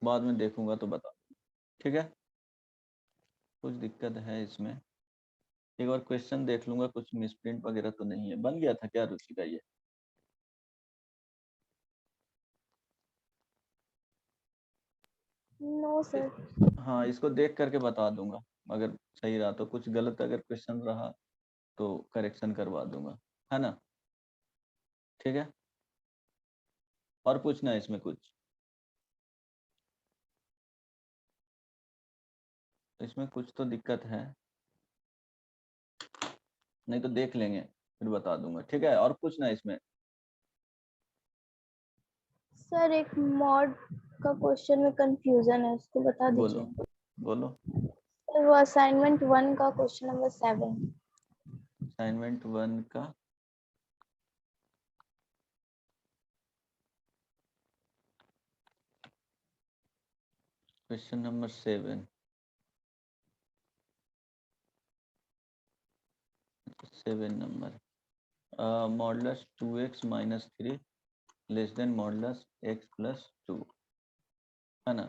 बाद में देखूंगा तो बता, ठीक है, कुछ दिक्कत है इसमें, एक बार क्वेश्चन देख लूंगा, कुछ मिसप्रिंट वगैरह तो नहीं है। बन गया था क्या रुचि का ये? No sir. हाँ, इसको देख करके बता दूंगा, अगर सही रहा तो, कुछ गलत अगर क्वेश्चन रहा तो करेक्शन करवा दूंगा, है ना, ठीक है। और पूछना है इसमें कुछ? इसमें कुछ तो दिक्कत है, नहीं तो देख लेंगे फिर बता दूंगा, ठीक है। और पूछना है इसमें? सर एक मॉड का क्वेश्चन में कंफ्यूजन है, उसको बता बोलो दीजिए। बोलो। सर वो असाइनमेंट 1 का क्वेश्चन नंबर 7। असाइनमेंट 1 का question number 7, 7 number, modulus 2x minus 3 less than modulus x plus 2, है ना।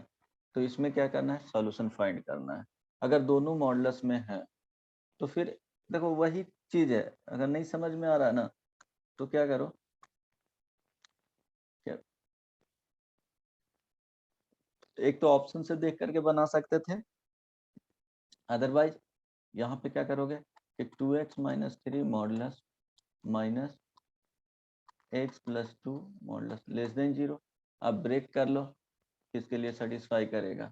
तो इसमें क्या करना है, सॉल्यूशन फाइंड करना है। अगर दोनों मॉडुलस में है तो फिर देखो वही चीज है, अगर नहीं समझ में आ रहा है ना तो क्या करो, क्या, एक तो ऑप्शन से देख करके बना सकते थे, अदरवाइज यहाँ पे क्या करोगे कि 2x minus 3 modulus minus x plus 2 modulus less than 0, अब ब्रेक कर लो किसके लिए सेटिस्फाई करेगा,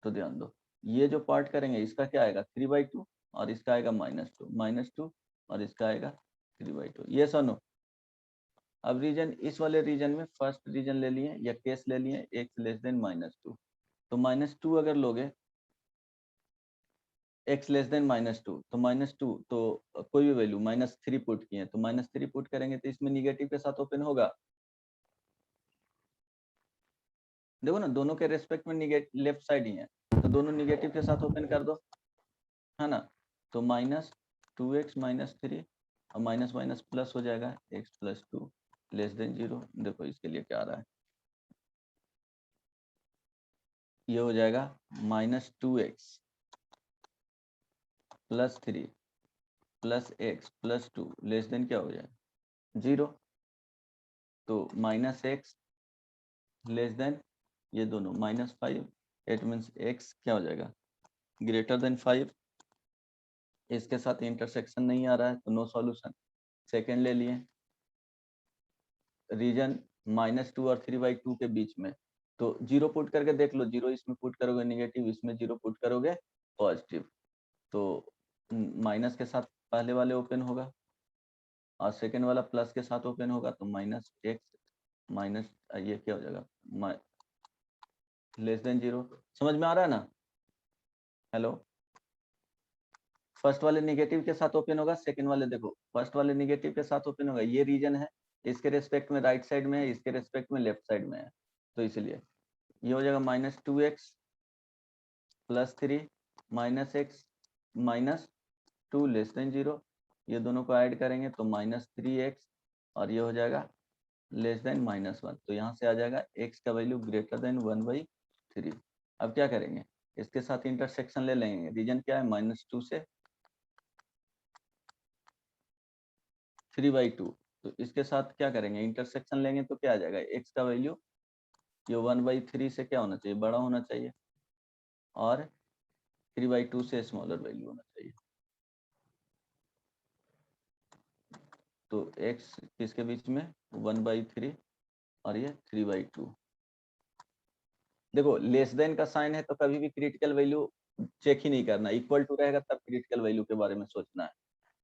तो ध्यान दो ये जो पार्ट करेंगे इसका क्या आएगा 3/2 और इसका आएगा -2 और इसका आएगा 3/2। ये सुनो, अब रीजन इस वाले रीजन में फर्स्ट रीजन ले लिए या केस ले लिए x लेस देन -2, तो -2 अगर लोगे x लेस देन -2 तो -2 तो कोई भी वैल्यू -3 पुट किए तो -3 पुट करेंगे तो इसमें निगेटिव के साथ ओपन होगा। देखो ना दोनों के रेस्पेक्ट में लेफ्ट साइड ही है तो दोनों निगेटिव के साथ ओपन कर दो, है ना। तो -2x -3 और माइनस माइनस प्लस हो जाएगा x + 2 लेस देन 0। देखो इसके लिए क्या आ रहा है, ये हो जाएगा -2x + 3 + x + 2 लेस देन क्या हो जाएगा 0। तो -x लेस देन ये दोनों -5, इट मीन्स x क्या हो जाएगा ग्रेटर देन 5। इसके साथ इंटरसेक्शन नहीं आ रहा है तो नो सॉल्यूशन। सेकेंड ले लिए रीजन -2 और 3/2 के बीच में, तो 0 पुट करके देख लो, 0 इसमें पुट करोगे नेगेटिव, इसमें 0 पुट करोगे पॉजिटिव, तो माइनस के साथ पहले वाले ओपन होगा और सेकेंड वाला प्लस के साथ ओपन होगा, तो -x माइनस ये क्या हो जाएगा लेस देन 0। समझ में आ रहा है ना। हेलो, फर्स्ट वाले नेगेटिव के साथ ओपन होगा, सेकंड वाले देखो फर्स्ट वाले नेगेटिव के साथ ओपन होगा, ये रीजन है इसके रेस्पेक्ट में राइट साइड में है, इसके रेस्पेक्ट में लेफ्ट साइड में है, तो इसलिए ये हो जाएगा -2x + 3 -x -2 लेस देन 0। ये दोनों को ऐड करेंगे तो -3x और ये हो जाएगा लेस देन -1। तो यहाँ से आ जाएगा x का वैल्यू ग्रेटर देन 1/3। अब क्या करेंगे, इसके साथ इंटरसेक्शन ले लेंगे, रीजन क्या है -2 से 3/2, तो इसके साथ क्या करेंगे इंटरसेक्शन लेंगे तो क्या आ जाएगा x का वैल्यू ये 1/3 से क्या होना चाहिए बड़ा होना चाहिए और 3/2 से स्मॉलर वैल्यू होना चाहिए। तो x किसके बीच में 1/3 और ये 3/2। देखो लेस देन का साइन है तो कभी भी क्रिटिकल वैल्यू चेक ही नहीं करना, इक्वल टू रहेगा तब क्रिटिकल वैल्यू के बारे में सोचना है।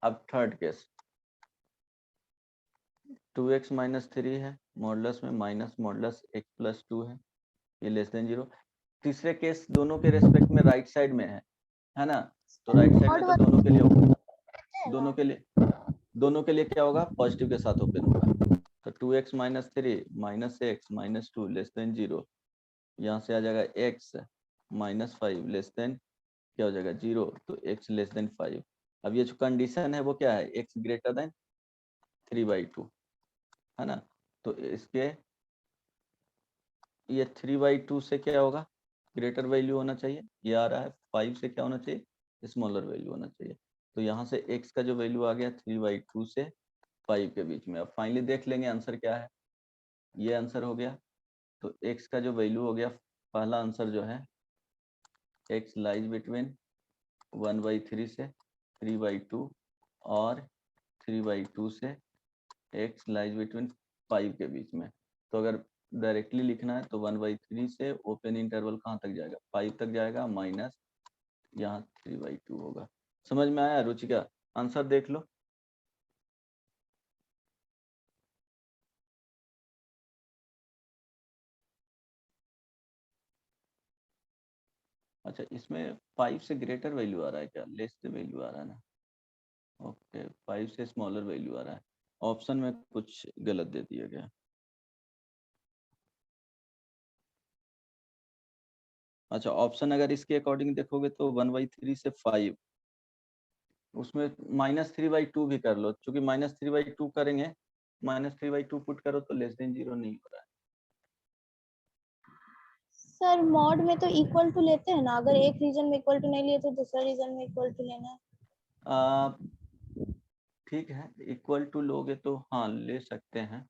अब थर्ड केस 2x - 3 है, मॉडुलस में -x + 2 है, ये लेस देन 0। तीसरे केस दोनों के रेस्पेक्ट में राइट साइड में है ना, तो राइट साइड में तो दोनों के लिए क्या होगा पॉजिटिव के साथ ओपन होगा, तो 2x - 3 -x - 2 लेस देन 0। यहाँ से आ जाएगा x -5 लेस देन क्या हो जाएगा 0, तो x लेस देन 5। अब ये जो कंडीशन है वो क्या है x ग्रेटर देन 3/2, है ना। तो इसके ये 3/2 से क्या होगा ग्रेटर वैल्यू होना चाहिए, ये आ रहा है 5 से क्या होना चाहिए स्मॉलर वैल्यू होना चाहिए। तो यहाँ से x का जो वैल्यू आ गया 3/2 से 5 के बीच में। अब फाइनली देख लेंगे आंसर क्या है, ये आंसर हो गया। तो x का जो वैल्यू हो गया पहला आंसर जो है x लाइज बिटवीन 1/3 से 3/2 और 3/2 से x लाइज बिटवीन 5 के बीच में। तो अगर डायरेक्टली लिखना है तो 1/3 से ओपन इंटरवल कहाँ तक जाएगा 5 तक जाएगा, माइनस यहाँ 3/2 होगा। समझ में आया रुचिका, आंसर देख लो। अच्छा इसमें 5 से ग्रेटर वैल्यू आ रहा है क्या, लेस से वैल्यू आ रहा है ना, ओके 5 से स्मॉलर वैल्यू आ रहा है, ऑप्शन में कुछ गलत दे दिया गया। अच्छा ऑप्शन अगर इसके अकॉर्डिंग देखोगे तो 1/3 से 5, उसमें -3/2 भी कर लो, क्योंकि -3/2 करेंगे -3/2 पुट करो तो लेस देन 0 नहीं हो रहा है। सर मॉड में तो इक्वल टू लेते हैं ना, अगर एक रीजन में इक्वल टू नहीं लिए तो दूसरा रीजन में इक्वल टू लेना है। ठीक है इक्वल टू लोगे तो हाँ ले सकते हैं,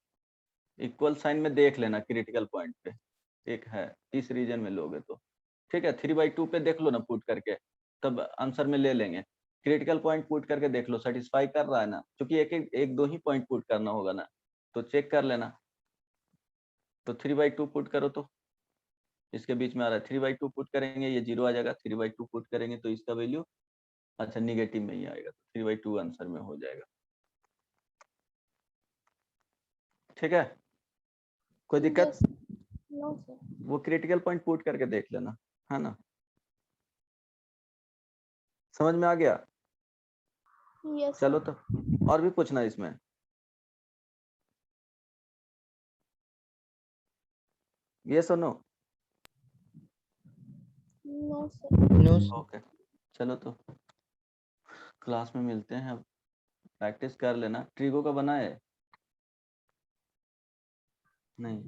इक्वल साइन में देख लेना क्रिटिकल पॉइंट पे, एक है इस रीजन में लोगे तो ठीक है। 3/2 पे देख लो ना पुट करके, तब आंसर में ले लेंगे। क्रिटिकल पॉइंट पुट करके देख लो सेटिस्फाई कर रहा है ना, क्योंकि एक दो ही पॉइंट पुट करना होगा ना, तो चेक कर लेना। तो 3/2 पुट करो तो इसके बीच में आ रहा है 3/2 पुट करेंगे, ये 0 आ जाएगा, 3/2 पुट करेंगे तो इसका वैल्यू अच्छा निगेटिव में ही आएगा, तो 3/2 आंसर में हो जाएगा। ठीक है, कोई दिक्कत? No sir. वो क्रिटिकल पॉइंट पुट करके देख लेना, है ना, समझ में आ गया? यस चलो तो और भी पूछना इसमें। ये सुनो। No sir. No sir. Okay, चलो तो क्लास में मिलते हैं, अब प्रैक्टिस कर लेना। ट्रिगो का बना है? नहीं,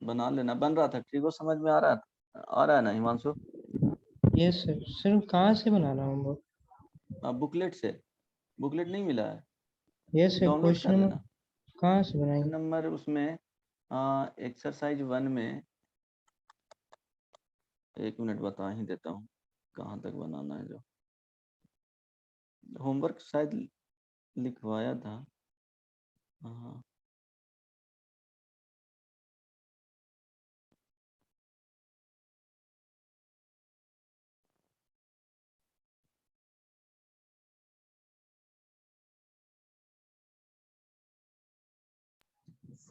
बना लेना। बन रहा था ट्रिगो, समझ में आ रहा है ना हिमांशु? Yes sir. सर कहाँ से बनाना है वो? बुकलेट से। बुकलेट नहीं मिला है? Yes sir. डाउनलोड क्वेश्चन कर नंबर लेना। कहाँ से बनाएंगे? नंबर उसमें एक्सरसाइज 1 में, एक मिनट बता ही देता हूँ कहाँ तक बनाना है। जो होमवर्क शायद लिखवाया था। हाँ,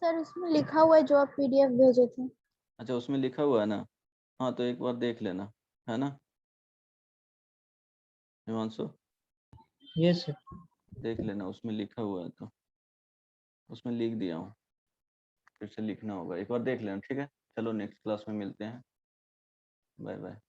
सर उसमें लिखा हुआ है जो आप पीडीएफ भेजे थे। अच्छा उसमें लिखा हुआ है ना? हाँ तो एक बार देख लेना, है ना हिमांशु? Yes sir. देख लेना, उसमें लिखा हुआ है, तो उसमें लिख दिया हूँ, फिर से लिखना होगा, एक बार देख लेना। ठीक है, चलो नेक्स्ट क्लास में मिलते हैं। Bye bye.